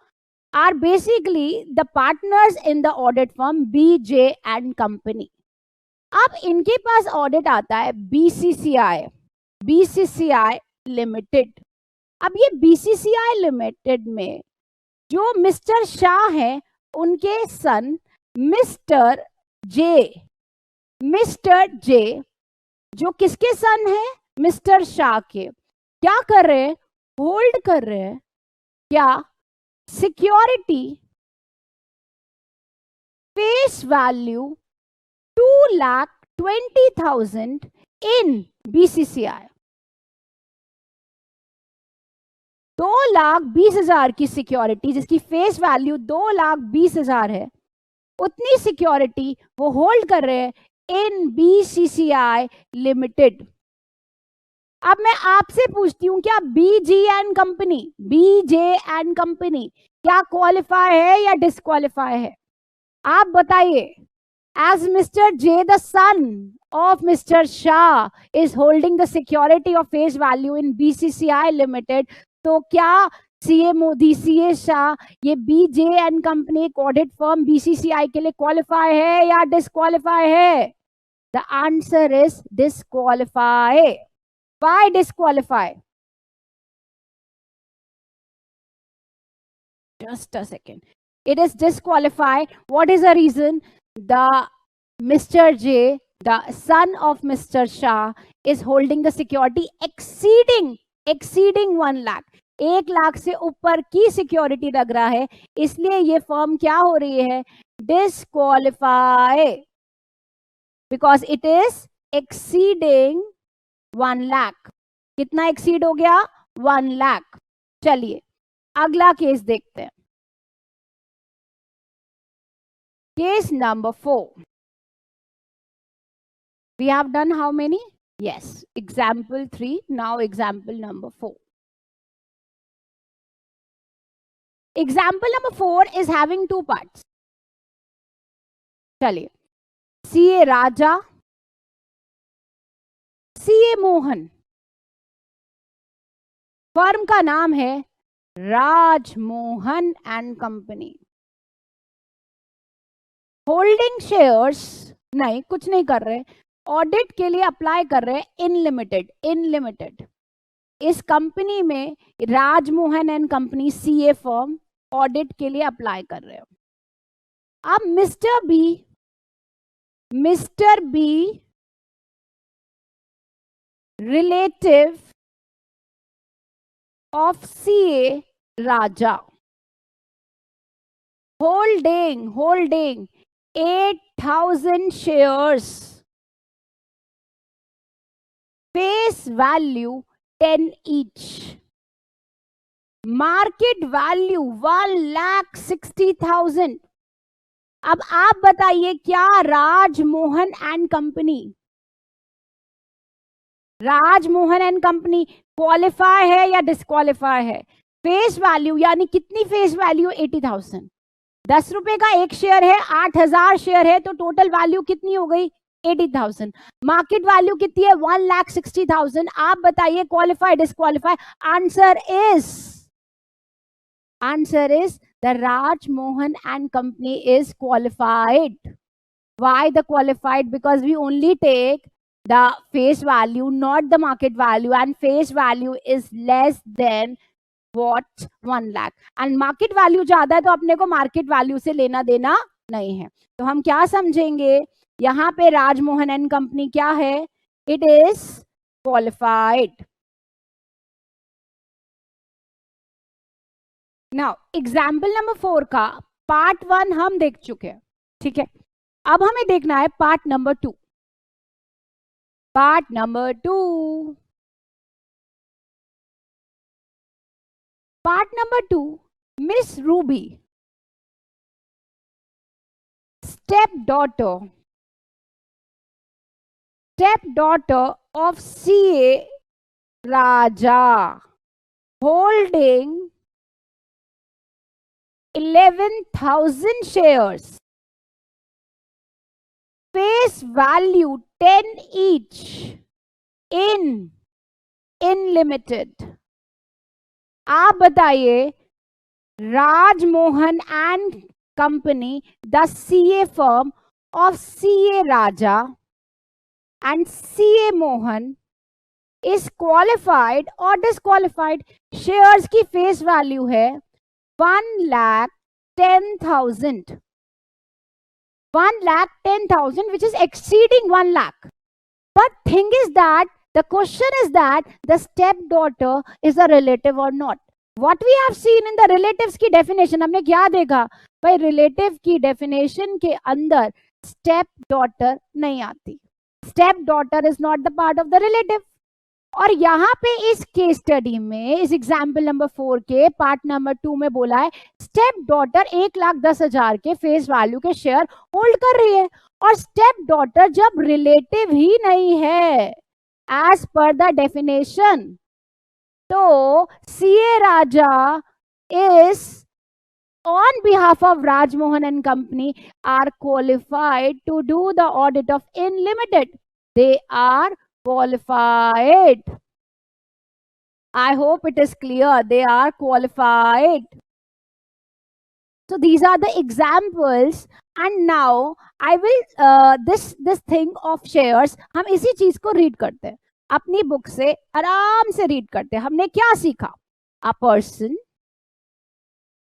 are basically the partners in the audit firm BJ and company. अब इनके पास ऑडिट आता है बीसीसीआई लिमिटेड। अब ये बीसीसीआई लिमिटेड में जो मिस्टर शाह है, उनके सन मिस्टर जे, जो किसके सन है? मिस्टर शाह के, क्या कर रहे हैं? होल्ड कर रहे हैं क्या? सिक्योरिटी फेस वैल्यू 2,20,000 इन बीसीसीआई। 2,20,000 की सिक्योरिटी, जिसकी फेस वैल्यू 2,20,000 है, उतनी सिक्योरिटी वो होल्ड कर रहे हैं इन बीसीसीआई लिमिटेड। अब मैं आपसे पूछती हूं, क्या बीजे एंड कंपनी क्या क्वालिफाई है या डिस्क्वालिफाई है? आप बताइए। As mister J, the son of Mr. Shah is holding the security of face value in BCCI Limited, तो क्या सीए मोदी, सीए शाह, ये बीजे एंड कंपनी एक ऑडिट फर्म बीसीसीआई के लिए क्वालिफाई है या डिस्क्वालिफाई है? The answer is disqualify. Why disqualify? Just a second. It is disqualified. What is the reason? The Mr. J, the son of Mr. Shah, is holding the security exceeding 1 lakh. 1 lakh से ऊपर की सिक्योरिटी लग रहा है, इसलिए ये फर्म क्या हो रही है, disqualify, because it is exceeding 1 lakh. कितना एक्सीड हो गया, 1 लाख। चलिए अगला केस देखते हैं, case number 4। we have done how many? Yes, example 3, now example number 4. Example number 4 is having 2 parts. चलिए, CA राजा, CA मोहन, फर्म का नाम है Rajmohan and company. Holding shares नहीं, कुछ नहीं कर रहे, ऑडिट के लिए अप्लाई कर रहे हैं इनलिमिटेड। इस कंपनी में Rajmohan and company CA firm audit के लिए अप्लाई कर रहे हो। अब mister be relative of CA Raja, holding 8,000 shares, face value 10 each, market value 1,60,000। अब आप बताइए क्या राजमोहन एंड कंपनी क्वालिफाई है या डिस्क्वालिफाई है? फेस वैल्यू यानी कितनी फेस वैल्यू, 80,000। 10 रुपए का एक शेयर है, 8,000 शेयर है, तो टोटल वैल्यू कितनी हो गई, 80,000। मार्केट वैल्यू कितनी है, 1,60,000। आप बताइए qualify disqualify? Answer is the Rajmohan and company is qualified. Why the qualified? Because we only take the face value, not the market value, and face value is less than what, 1 lakh, and market value ज्यादा है तो अपने को market value से लेना देना नहीं है। तो हम क्या समझेंगे, यहाँ पे राजमोहन एंड कंपनी क्या है, it is qualified. Now example number 4 का पार्ट 1 हम देख चुके हैं, ठीक है। अब हमें देखना है part number 2। Part number 2, miss Ruby, step daughter of CA Raja, holding 11,000 shares, face value 10 each, in limited। आप बताइए Rajmohan and company, the CA firm of CA Raja and CA Mohan is qualified और डिस्क्वालिफाइड। शेयर्स की फेस वैल्यू है 1,10,000, 1,10,000 which is exceeding 1 lakh. But thing is that the question is that the stepdaughter is a relative or not. What we have seen in the relatives की definition, हमने क्या देखा भाई, relative की definition के अंदर stepdaughter नहीं आती। Stepdaughter is not the part of the relative। और यहाँ पे इस केस स्टडी में, इस एग्जाम्पल नंबर 4 के पार्ट नंबर 2 में बोला है स्टेप डॉटर 1,10,000 के फेस वैल्यू के शेयर होल्ड कर रही है, और स्टेप डॉटर जब रिलेटिव ही नहीं है एज पर द डेफिनेशन, तो CA Raja is on behalf of Rajmohan and company are qualified to do the audit of Unlimited. They are qualified. I hope it is clear. They are qualified. So these are the examples, and now I will this thing of shares, हम इसी चीज को रीड करते हैं, अपनी बुक से आराम से रीड करते हैं। हमने क्या सीखा, a person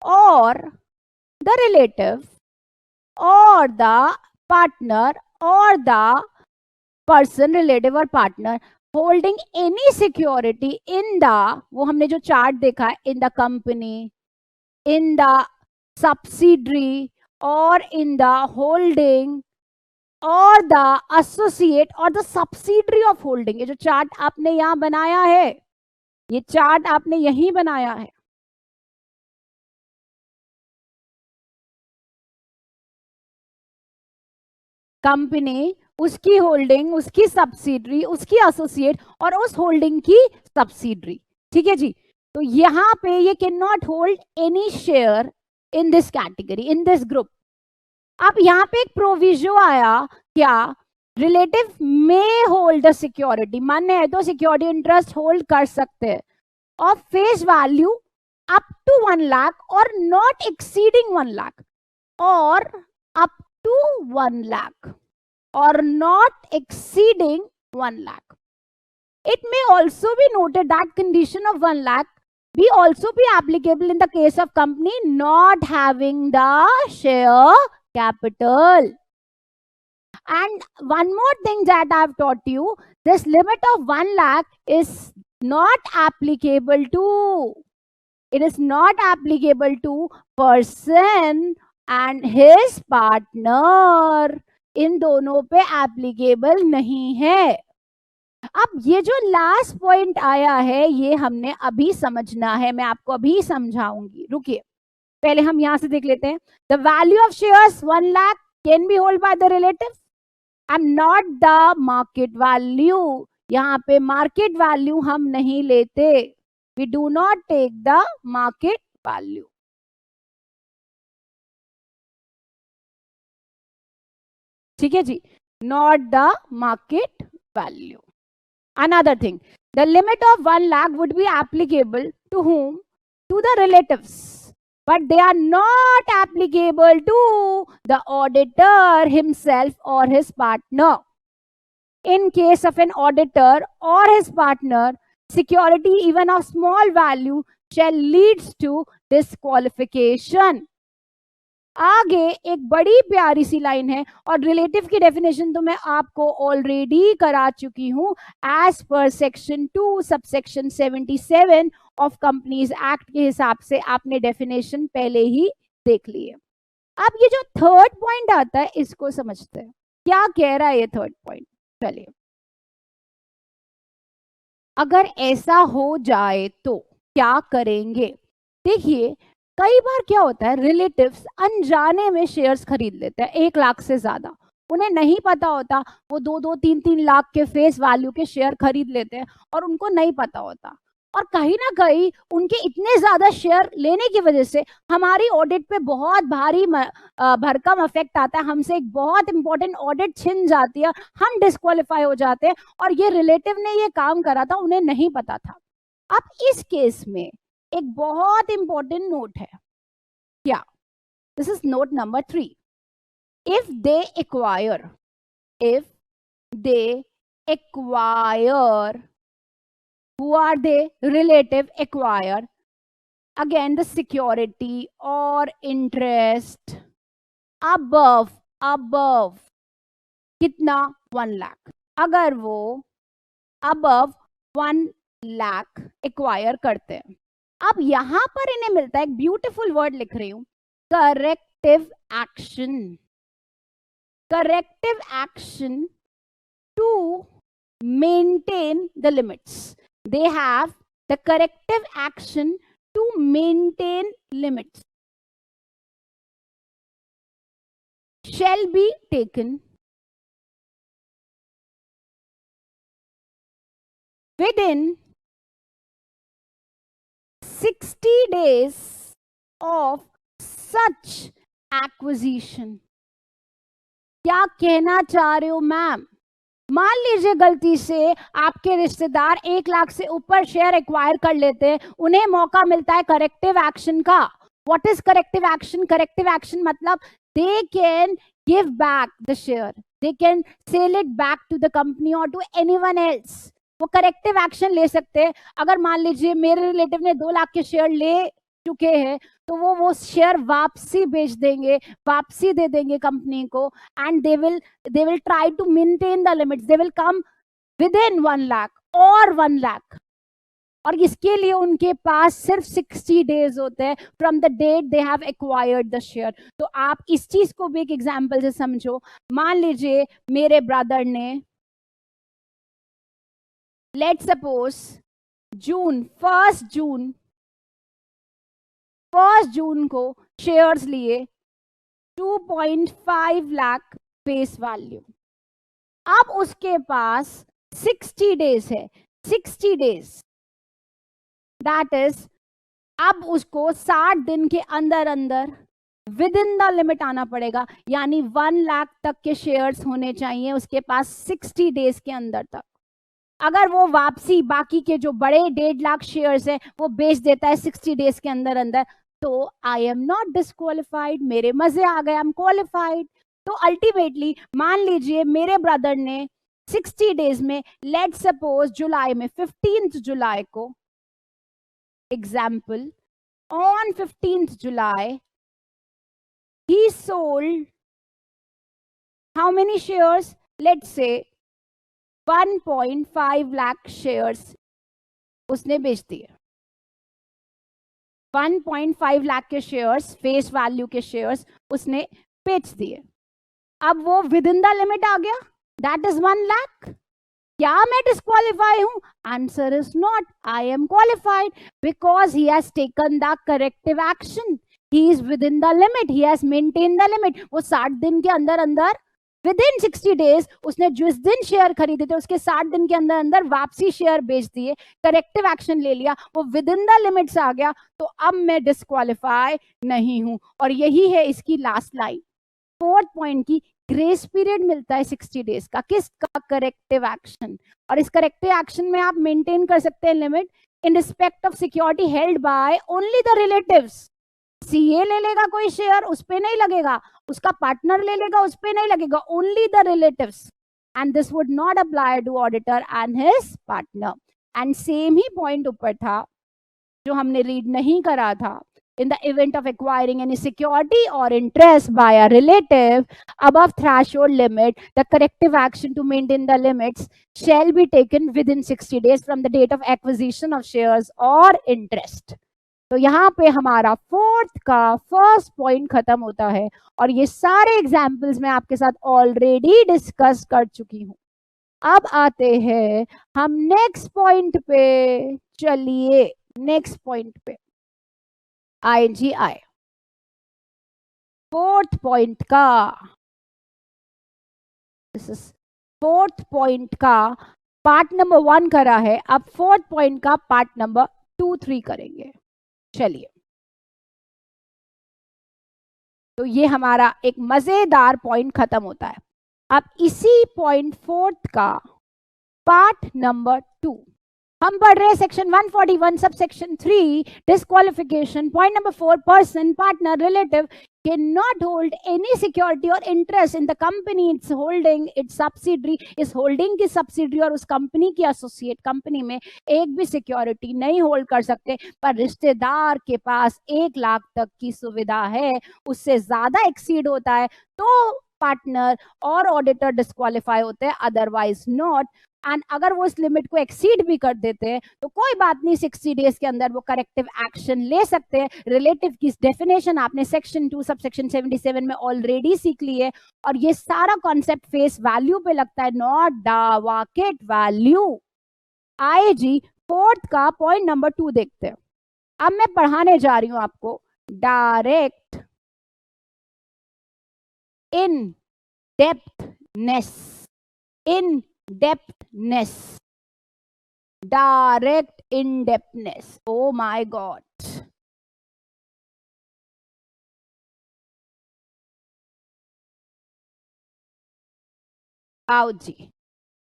or the relative or the partner or the person, relative or partner holding any security in the, वो हमने जो चार्ट देखा है, इन the company, in the subsidiary और इन द होल्डिंग और द एसोसिएट और द सब्सिडरी ऑफ होल्डिंग। ये जो चार्ट आपने यहां बनाया है, ये चार्ट आपने यहीं बनाया है। कंपनी, उसकी होल्डिंग, उसकी सब्सिडरी, उसकी एसोसिएट और उस होल्डिंग की सब्सिडरी। ठीक है जी। तो यहां पे ये can not hold any share in this category, in this group. अब यहाँ पे एक प्रोविजो आया, क्या? रिलेटिव में होल्ड द सिक्योरिटी, मान्य है तो सिक्योरिटी इंटरेस्ट होल्ड कर सकते हैं of face value up to 1 lakh और नॉट एक्सीडिंग 1 लाख और अप टू 1 लाख और not exceeding 1 lakh. It may also be noted that condition of 1 lakh be also be applicable in the case of company not having the share capital. And one more thing that I've taught you, this limit of 1 lakh is not applicable to, it is not applicable to person and his partner. इन दोनों पे एप्लीकेबल नहीं है। अब ये जो लास्ट पॉइंट आया है, ये हमने अभी समझना है, मैं आपको अभी समझाऊंगी, रुकिए। पहले हम यहां से देख लेते हैं। The value of shares 1 lakh can be hold by the relative and not the market value. यहाँ पे मार्केट वैल्यू हम नहीं लेते, we do not take the market value. ठीक है जी, not the market value. Another thing, the limit of 1 lakh would be applicable to whom? To the relatives, but they are not applicable to the auditor himself or his partner. In case of an auditor or his partner, security even of small value shall leads to disqualification. आगे एक बड़ी प्यारी सी लाइन है, और रिलेटिव की डेफिनेशन तो मैं आपको ऑलरेडी करा चुकी हूं as per section 2 subsection 77 of companies act के हिसाब से आपने डेफिनेशन पहले ही देख ली है। अब ये जो थर्ड पॉइंट आता है, इसको समझते हैं क्या कह रहा है ये थर्ड पॉइंट। चलिए, अगर ऐसा हो जाए तो क्या करेंगे? देखिए, कई बार क्या होता है, रिलेटिव्स अनजाने में शेयर्स खरीद लेते हैं 1 लाख से ज्यादा, उन्हें नहीं पता होता, वो 2-2, 3-3 लाख के फेस वैल्यू के शेयर खरीद लेते हैं और उनको नहीं पता होता, और कहीं ना कहीं उनके इतने ज्यादा शेयर लेने की वजह से हमारी ऑडिट पे बहुत भारी भरकम इफेक्ट आता है, हमसे एक बहुत इंपॉर्टेंट ऑडिट छिन जाती है, हम डिस्क्वालीफाई हो जाते हैं, और ये रिलेटिव ने ये काम करा था, उन्हें नहीं पता था। अब इस केस में एक बहुत इंपॉर्टेंट नोट है, क्या? This is note number 3। If they acquire who are they? Relative acquire again the security or interest above कितना? 1 लाख। अगर वो above 1 लाख एक्वायर करते हैं, अब यहां पर इन्हें मिलता है, एक ब्यूटीफुल वर्ड लिख रही हूं, corrective action. Corrective action to maintain the limits. They have the corrective action to maintain limits shall be taken within 60 days of such acquisition. क्या कहना चाह रहे हो मैम? मान लीजिए गलती से आपके रिश्तेदार 1 लाख से ऊपर शेयर एक्वायर कर लेते हैं, उन्हें मौका मिलता है करेक्टिव एक्शन का। What is corrective action? Corrective action मतलब they can give back the share, they can sell it back to the company और टू एनीवन एल्स। वो करेक्टिव एक्शन ले सकते हैं। अगर मान लीजिए मेरे रिलेटिव ने 2 लाख के शेयर ले चुके हैं, तो वो शेयर वापसी बेच देंगे, वापसी दे देंगे कंपनी को, and they will try to maintain the limits, they will come within 1 lakh और 1 लाख, और इसके लिए उनके पास सिर्फ 60 डेज होते हैं from the date they have acquired the share. तो आप इस चीज को भी एक एग्जांपल से समझो। मान लीजिए मेरे ब्रदर ने, लेट सपोज फर्स्ट जून को शेयर्स लिए 2.5 लाख फेस वैल्यू। अब उसके पास 60 डेज है, 60 डेज, दैट इज अब उसको 60 दिन के अंदर अंदर विद इन द लिमिट आना पड़ेगा, यानी 1 लाख तक के शेयर्स होने चाहिए उसके पास 60 डेज के अंदर तक। अगर वो वापसी बाकी के जो बड़े 1.5 लाख शेयर्स है वो बेच देता है 60 डेज के अंदर अंदर, तो आई एम नॉट डिस्क्वालिफाइड, मेरे मजे आ गए, आई एम क्वालिफाइड। तो अल्टीमेटली मान लीजिए मेरे ब्रदर ने 60 डेज में, लेट सपोज जुलाई में 15th जुलाई को, example, on 15th July he sold how many shares? Let's say 1.5 lakh shares उसने बेच दिए। 1.5 लाख के शेयर्स, फेस वैल्यू के शेयर्स उसने बेच दिए। अब वो विद इन द लिमिट आ गया, दैट इज 1 लाख। क्या मैं डिस्क्वालीफाई हूं? Answer is not, I am qualified because he has taken the corrective action, he is with in the limit, he has maintain the limit. वो 60 दिन के अंदर अंदर, विद इन 60 डेज, उसने जिस दिन शेयर खरीदे थे उसके 60 दिन के अंदर अंदर वापसी शेयर बेच दिए, करेक्टिव एक्शन ले लिया, वो विद इन द लिमिट्स आ गया, तो अब मैं डिस्क्वालीफाई नहीं हूं। और यही है इसकी लास्ट लाइन, फोर्थ पॉइंट की, ग्रेस पीरियड मिलता है 60 डेज का, किसका? Corrective action. और इस करेक्टिव एक्शन में आप मेंटेन कर सकते हैं limit in respect of security held by only the relatives. CA ले लेगा कोई शेयर, उस पे नहीं लगेगा, उसका पार्टनर ले लेगा, उस पे नहीं लगेगा, only the relatives, and this would not apply to auditor and his partner. And same ही पॉइंट ऊपर था जो हमने रीड नहीं करा था, in the event of acquiring any security or interest by a relative above threshold limit, the corrective action to maintain the limits shall be taken within 60 days from the date of acquisition of shares or interest. तो यहाँ पे हमारा फोर्थ का फर्स्ट पॉइंट खत्म होता है, और ये सारे एग्जाम्पल्स मैं आपके साथ ऑलरेडी डिस्कस कर चुकी हूँ। अब आते हैं हम नेक्स्ट पॉइंट पे, चलिए नेक्स्ट पॉइंट पे, IGI फोर्थ पॉइंट का, दिस इज फोर्थ पॉइंट का पार्ट नंबर 1 करा है, अब फोर्थ पॉइंट का पार्ट नंबर 2, 3 करेंगे। चलिए, तो ये हमारा एक मजेदार पॉइंट खत्म होता है। अब इसी पॉइंट फोर्थ का पार्ट नंबर 2 हम पढ़ रहे हैं, section 141 sub section 3, disqualification. Point number 4, person, partner, relative can not hold any security और interest in the company its holding its subsidiary. इस होल्डिंग की सब्सिडरी और उस कंपनी की एसोसिएट कंपनी में एक भी सिक्योरिटी नहीं होल्ड कर सकते, पर रिश्तेदार के पास 1 लाख तक की सुविधा है, उससे ज्यादा एक्सीड होता है तो पार्टनर और ऑडिटर डिस्क्वालीफाई होते हैं, अदरवाइज नॉट। एंड अगर वो इस लिमिट को एक्सीड भी कर देते हैं तो कोई बात नहीं, 60 डेज के अंदर वो करेक्टिव एक्शन ले सकते हैं। रिलेटिव की डेफिनेशन आपने सेक्शन 2 सब सेक्शन 77 में ऑलरेडी सीख ली है, और ये सारा कॉन्सेप्ट फेस वैल्यू पे लगता है, not the market value. IG fourth का पॉइंट नंबर 2 देखते हैं। अब मैं पढ़ाने जा रही हूं आपको, direct indebtedness, indebtedness, direct indebtedness, oh my god. आओ जी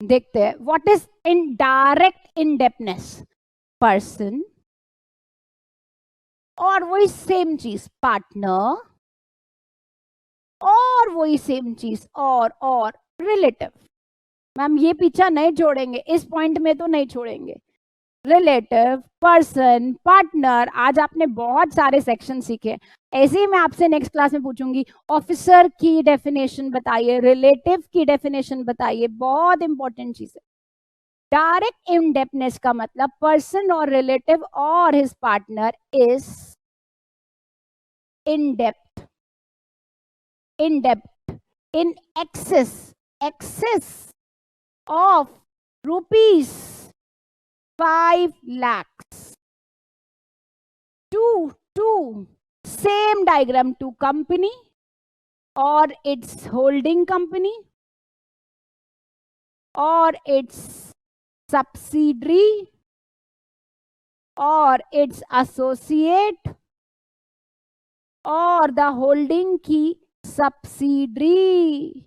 देखते हैं, what is indirect indebtedness? Person और वही सेम चीज पार्टनर, और वही सेम चीज और रिलेटिव। मैम ये पीछा नहीं छोड़ेंगे, इस पॉइंट में तो नहीं छोड़ेंगे। रिलेटिव, पर्सन, पार्टनर, आज आपने बहुत सारे सेक्शन सीखे। ऐसे ही मैं आपसे नेक्स्ट क्लास में पूछूंगी, ऑफिसर की डेफिनेशन बताइए, रिलेटिव की डेफिनेशन बताइए, बहुत इंपॉर्टेंट चीज है। डायरेक्ट इंडेप्टनेस का मतलब पर्सन और रिलेटिव और his partner is in debt in excess of rupees 5 lakhs to same diagram to company or its holding company or its subsidiary or its associate और द होल्डिंग की सब्सिडरी।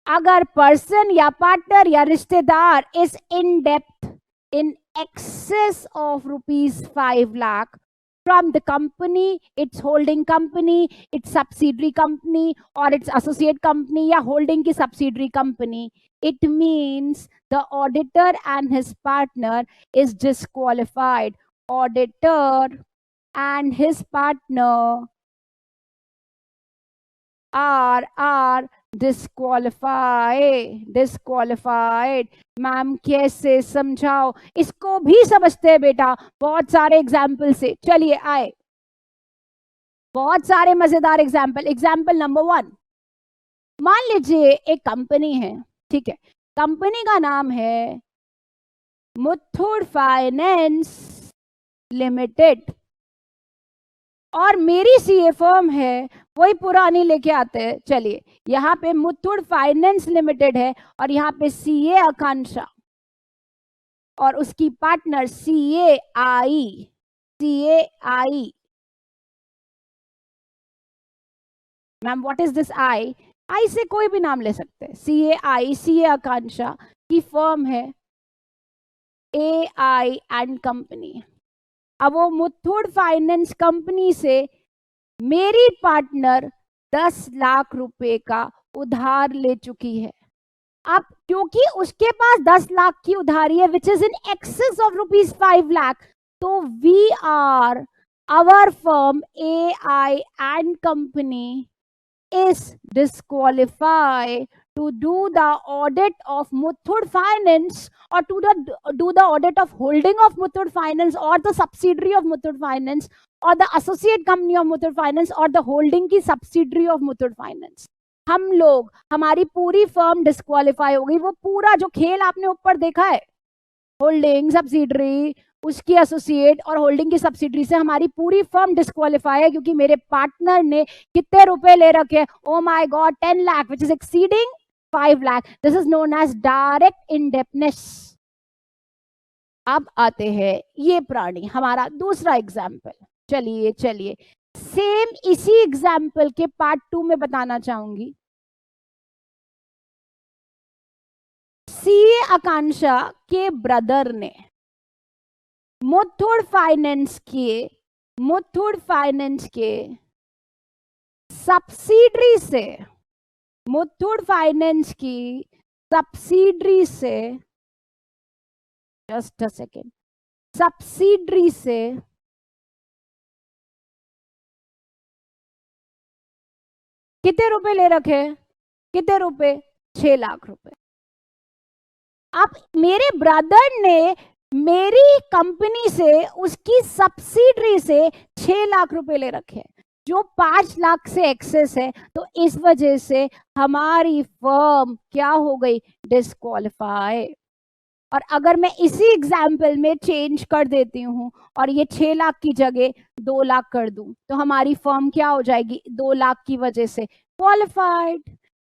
अगर पर्सन या पार्टनर या रिश्तेदार is in depth in excess of ₹5 lakh from the company, its holding company, its subsidiary company or its associate company या holding की subsidiary company, it means the auditor and his partner is disqualified. Auditor and his partner are disqualified. Ma'am कैसे समझाओ, इसको भी समझते हैं बेटा बहुत सारे एग्जाम्पल से। चलिए आए, बहुत सारे मजेदार एग्जाम्पल। एग्जाम्पल नंबर 1, मान लीजिए एक कंपनी है, ठीक है, कंपनी का नाम है मुथूट फाइनेंस लिमिटेड और मेरी सीए फर्म है, वही पुरानी लेके आते हैं। चलिए यहाँ पे मुथूट फाइनेंस लिमिटेड है और यहाँ पे सीए आकांक्षा और उसकी partner CA I. Ma'am what is this I? I से कोई भी नाम ले सकते हैं। सीए आई, सीए आकांक्षा की फर्म है AI एंड कंपनी। अब वो मुथूट फाइनेंस कंपनी से मेरी पार्टनर 10 लाख रुपए का उधार ले चुकी है। अब क्योंकि उसके पास 10 लाख की उधारी है which is in excess of ₹5 lakh, तो we are our firm AI and company is disqualified to do the audit of Muthoot Finance or to do the audit of holding of Muthoot Finance or the subsidiary of Muthoot Finance or the associate company of Muthoot Finance or the holding की subsidiary of Muthoot Finance। हम लोग, हमारी पूरी फर्म डिस्क्वालीफाई हो गई। वो पूरा जो खेल आपने ऊपर देखा है, होल्डिंग, सब्सिडरी, उसकी एसोसिएट और होल्डिंग की सब्सिडरी से हमारी पूरी फर्म डिस्क्वालीफाई है क्योंकि मेरे पार्टनर ने कितने रुपए ले रखे? Oh my god, 10 lakh which is exceeding 5 lakh. This is known as direct indebtedness. अब आते हैं ये प्राणी, हमारा दूसरा एग्जाम्पल। चलिए सेम इसी एग्जाम्पल के पार्ट 2 में बताना चाहूंगी। सीए आकांक्षा के ब्रदर ने मुथूट फाइनेंस के सब्सिडरी से, मुथूट फाइनेंस की सब्सिडरी से, जस्ट अ सेकेंड, सब्सिडरी से कितने रुपए ले रखे? कितने रुपए? 6 लाख रुपए। अब मेरे ब्रदर ने मेरी कंपनी से, उसकी सब्सिडरी से 6 लाख रुपए ले रखे हैं जो 5 लाख से एक्सेस है। तो इस वजह से हमारी फर्म क्या हो गई? डिस्क्वालीफाई। और अगर मैं इसी एग्जाम्पल में चेंज कर देती हूँ और ये 6 लाख की जगह 2 लाख कर दूं तो हमारी फर्म क्या हो जाएगी? 2 लाख की वजह से qualified.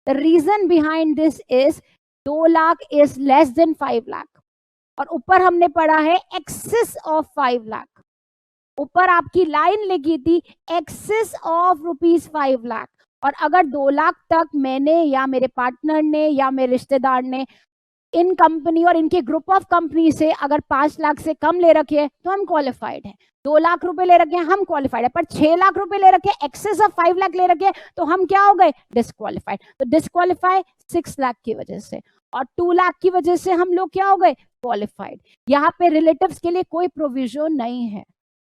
The reason behind this is 2 lakh is less than 5 lakh और ऊपर हमने पढ़ा है एक्सेस ऑफ 5 लाख। ऊपर आपकी लाइन लिखी थी एक्सेस ऑफ ₹5 लाख। और अगर 2 लाख तक मैंने या मेरे पार्टनर ने या मेरे रिश्तेदार ने इन कंपनी और इनके ग्रुप ऑफ कंपनी से अगर 5 लाख से कम ले रखे हैं तो हम क्वालिफाइड हैं। 2 लाख रुपए ले रखे हैं, हम क्वालिफाइड है। पर 6 लाख रुपए ले रखे, एक्सेस ऑफ 5 लाख ले रखे तो हम क्या हो गए? डिस्क्वालीफाइड। तो डिस्क्वालीफाई 6 लाख की वजह से और 2 लाख की वजह से हम लोग क्या हो गए? क्वालिफाइड। यहाँ पे रिलेटिव्स के लिए कोई प्रोविजन नहीं है।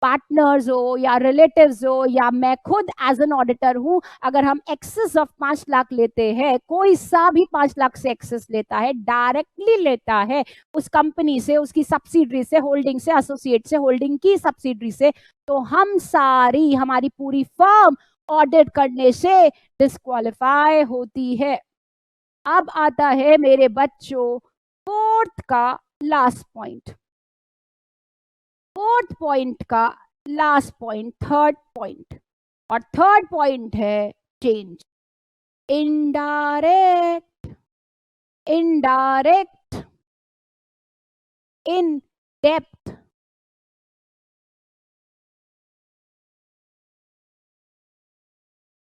पार्टनर्स हो या रिलेटिव्स हो या मैं खुद एज एन ऑडिटर हूं, अगर हम एक्सेस ऑफ 5 लाख लेते हैं, कोई सा भी 5 लाख से एक्सेस लेता है, डायरेक्टली लेता है उस कंपनी से, उसकी सब्सिडरी से, होल्डिंग से, एसोसिएट से, होल्डिंग की सब्सिडरी से, तो हम सारी, हमारी पूरी फर्म ऑडिट करने से डिस्क्वालीफाई होती है। अब आता है मेरे बच्चों फोर्थ का लास्ट पॉइंट, फोर्थ पॉइंट का लास्ट पॉइंट, थर्ड पॉइंट, और थर्ड पॉइंट है change. Indirect, indirect, in depth,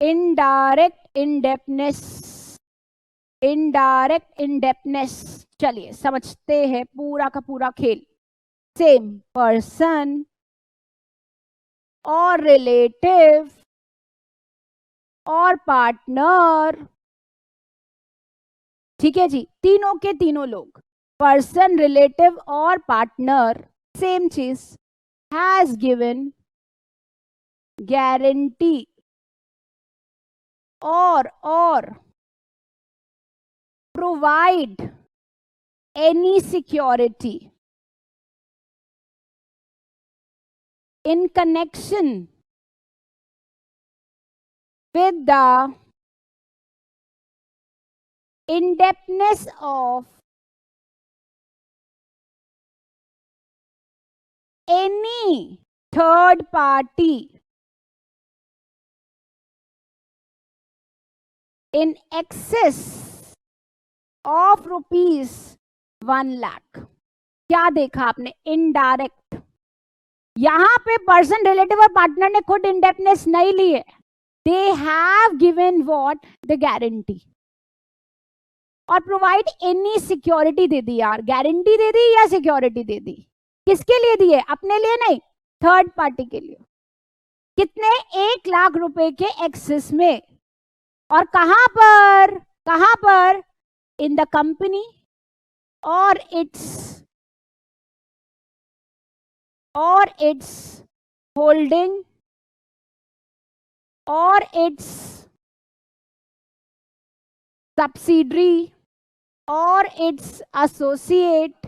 indirect indebtedness, indirect indebtedness. चलिए समझते हैं पूरा का पूरा खेल। सेम पर्सन और रिलेटिव और पार्टनर, ठीक है जी, तीनों के तीनों लोग, पर्सन, रिलेटिव और पार्टनर, सेम चीज, हैज गिवन गारंटी और provide any security in connection with the indebtedness of any third party in excess of rupees 1 lakh। क्या देखा आपने? इनडायरेक्ट, यहां पे पर्सन, रिलेटिव और पार्टनर ने खुद इंडेप्टनेस नहीं ली है, they have given what, the guarantee, और प्रोवाइड एनी सिक्योरिटी दे दी यार, गारंटी दे दी या सिक्योरिटी दे दी, किसके लिए दी है? अपने लिए नहीं, थर्ड पार्टी के लिए। कितने? 1 लाख रुपए के एक्सेस में, और कहां पर, कहां पर? इन द कंपनी और इट्स होल्डिंग और इट्स सब्सिडरी और इट्स एसोसिएट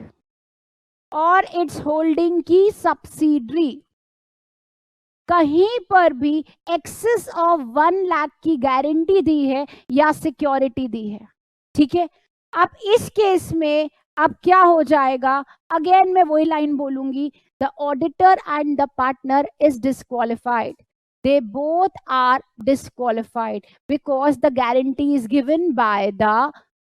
और इट्स होल्डिंग की सब्सिडरी, कहीं पर भी एक्सेस ऑफ 1 लाख की गारंटी दी है या सिक्योरिटी दी है, ठीक है। अब इस केस में अब क्या हो जाएगा? अगेन मैं वही लाइन बोलूंगी, the auditor and the partner is disqualified, they both are disqualified because the guarantee is given by the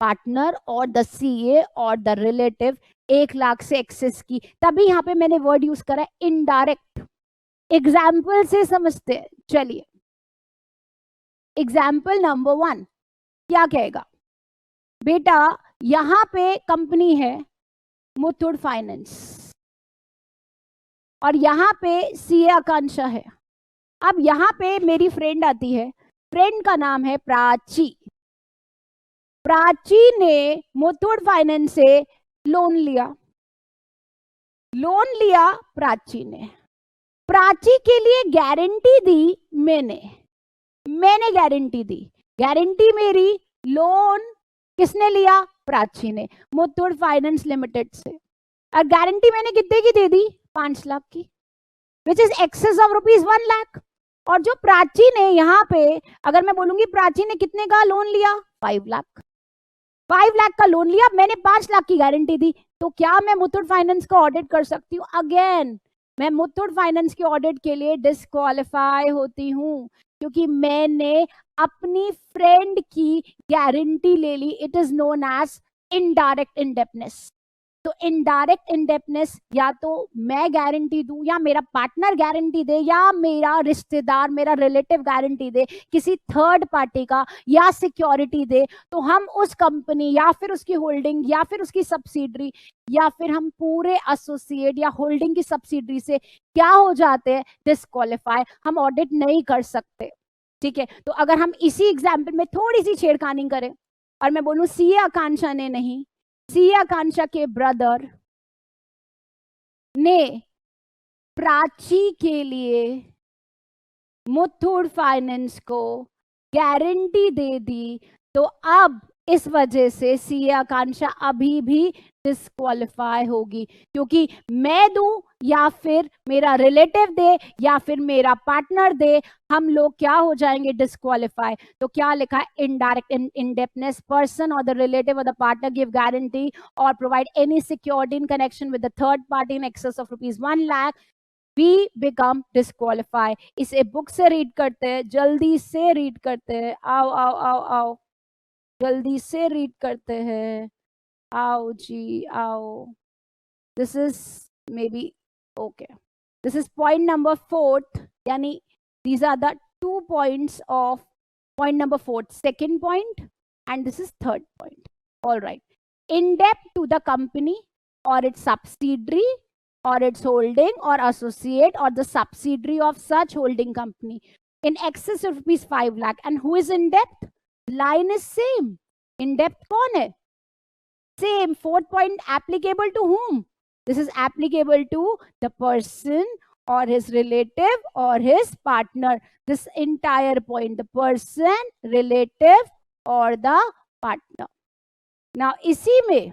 partner or the CA or the relative 1 lakh से एक्सेस की, तभी यहां पे मैंने वर्ड यूज करा इनडायरेक्ट। एग्जाम्पल से समझते हैं, चलिए एग्जाम्पल नंबर 1 क्या कहेगा बेटा? यहां पे कंपनी है मुथूट फाइनेंस और यहां पे सीए आकांक्षा है। अब यहां पे मेरी फ्रेंड आती है, फ्रेंड का नाम है प्राची। प्राची ने मुथूट फाइनेंस से लोन लिया, लोन लिया प्राची ने, प्राची के लिए गारंटी दी मैंने गारंटी दी, गारंटी मेरी, लोन किसने लिया? प्राची ने, मुथूट फाइनेंस लिमिटेड से, और गारंटी मैंने कितने की दे दी? 5 लाख की, which is excess of rupees 1 lakh. और जो प्राची ने यहाँ पे, अगर मैं बोलूंगी प्राची ने कितने का लोन लिया? 5 लाख, 5 लाख का लोन लिया, मैंने 5 लाख की गारंटी दी, तो क्या मैं मुथूट फाइनेंस का ऑडिट कर सकती हूँ? अगेन मैं मुथूट फाइनेंस के ऑडिट के लिए डिस्क्वालीफाई होती हूँ, क्योंकि मैंने अपनी फ्रेंड की गारंटी ले ली। It is known as indirect indebtedness. तो इनडायरेक्ट इंडेप्टनेस, या तो मैं गारंटी दूं, या मेरा पार्टनर गारंटी दे, या मेरा रिश्तेदार, मेरा रिलेटिव गारंटी दे किसी थर्ड पार्टी का, या सिक्योरिटी दे, तो हम उस कंपनी या फिर उसकी होल्डिंग या फिर उसकी सब्सिडरी या फिर हम पूरे एसोसिएट या होल्डिंग की सब्सिडरी से क्या हो जाते हैं? डिस्क्वालीफाई, हम ऑडिट नहीं कर सकते, ठीक है। तो अगर हम इसी एग्जाम्पल में थोड़ी सी छेड़खानी करें और मैं बोलूं सीए आकांक्षा ने नहीं, सीए आकांक्षा के ब्रदर ने प्राची के लिए मुथूट फाइनेंस को गारंटी दे दी, तो अब इस वजह से सीए आकांक्षा अभी भी डिस्क्वालीफाई होगी, क्योंकि मैं दूं या फिर मेरा रिलेटिव दे या फिर मेरा पार्टनर दे, हम लोग क्या हो जाएंगे, डिस्क्वालीफाई। तो क्या लिखा है, इनडायरेक्ट इंडेप्टनेस, पर्सन और द रिलेटिव और द पार्टनर गिव गारंटी और provide any security in connection with the third party in excess of ₹1 lakh, we become disqualify. इसे बुक से रीड करते हैं, जल्दी से रीड करते हैं, आओ आओ आओ आओ, जल्दी से रीड करते हैं, आओ जी आओ। This is may be okay, this is point number 4, यानी these are the 2 points of point number 4, second point, and this is third point. All right, in debt to the company or its subsidiary or its holding or associate or the subsidiary of such holding company in excess of ₹5 lakh. And who is in debt? Line is same. In debt कौन है? Same. Fourth point applicable to whom? This is applicable to the person or his relative or his partner. This entire point, the person, relative or the partner. Now इसी में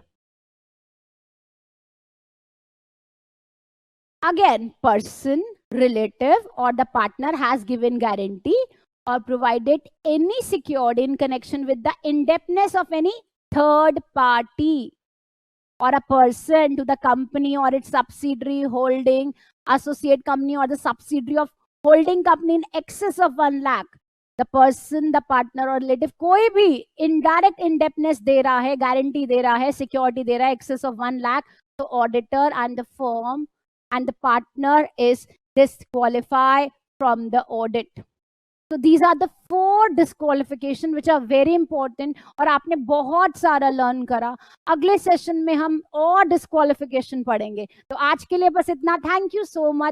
again, person, relative or the partner has given guarantee or provided any security in connection with the indebtedness of any third party or a person to the company or its subsidiary, holding, associate company or the subsidiary of holding company in excess of 1 lakh. The person, the partner or relative, कोई भी indirect indebtedness दे रहा है, guarantee दे रहा है, security दे रहा है, excess of 1 lakh, तो auditor and the firm and the partner is disqualified from the audit. So these are the 4 disqualification which are very important, और आपने बहुत सारा लर्न करा। अगले सेशन में हम और डिस्क्वालिफिकेशन पढ़ेंगे। तो आज के लिए बस इतना। Thank you so much.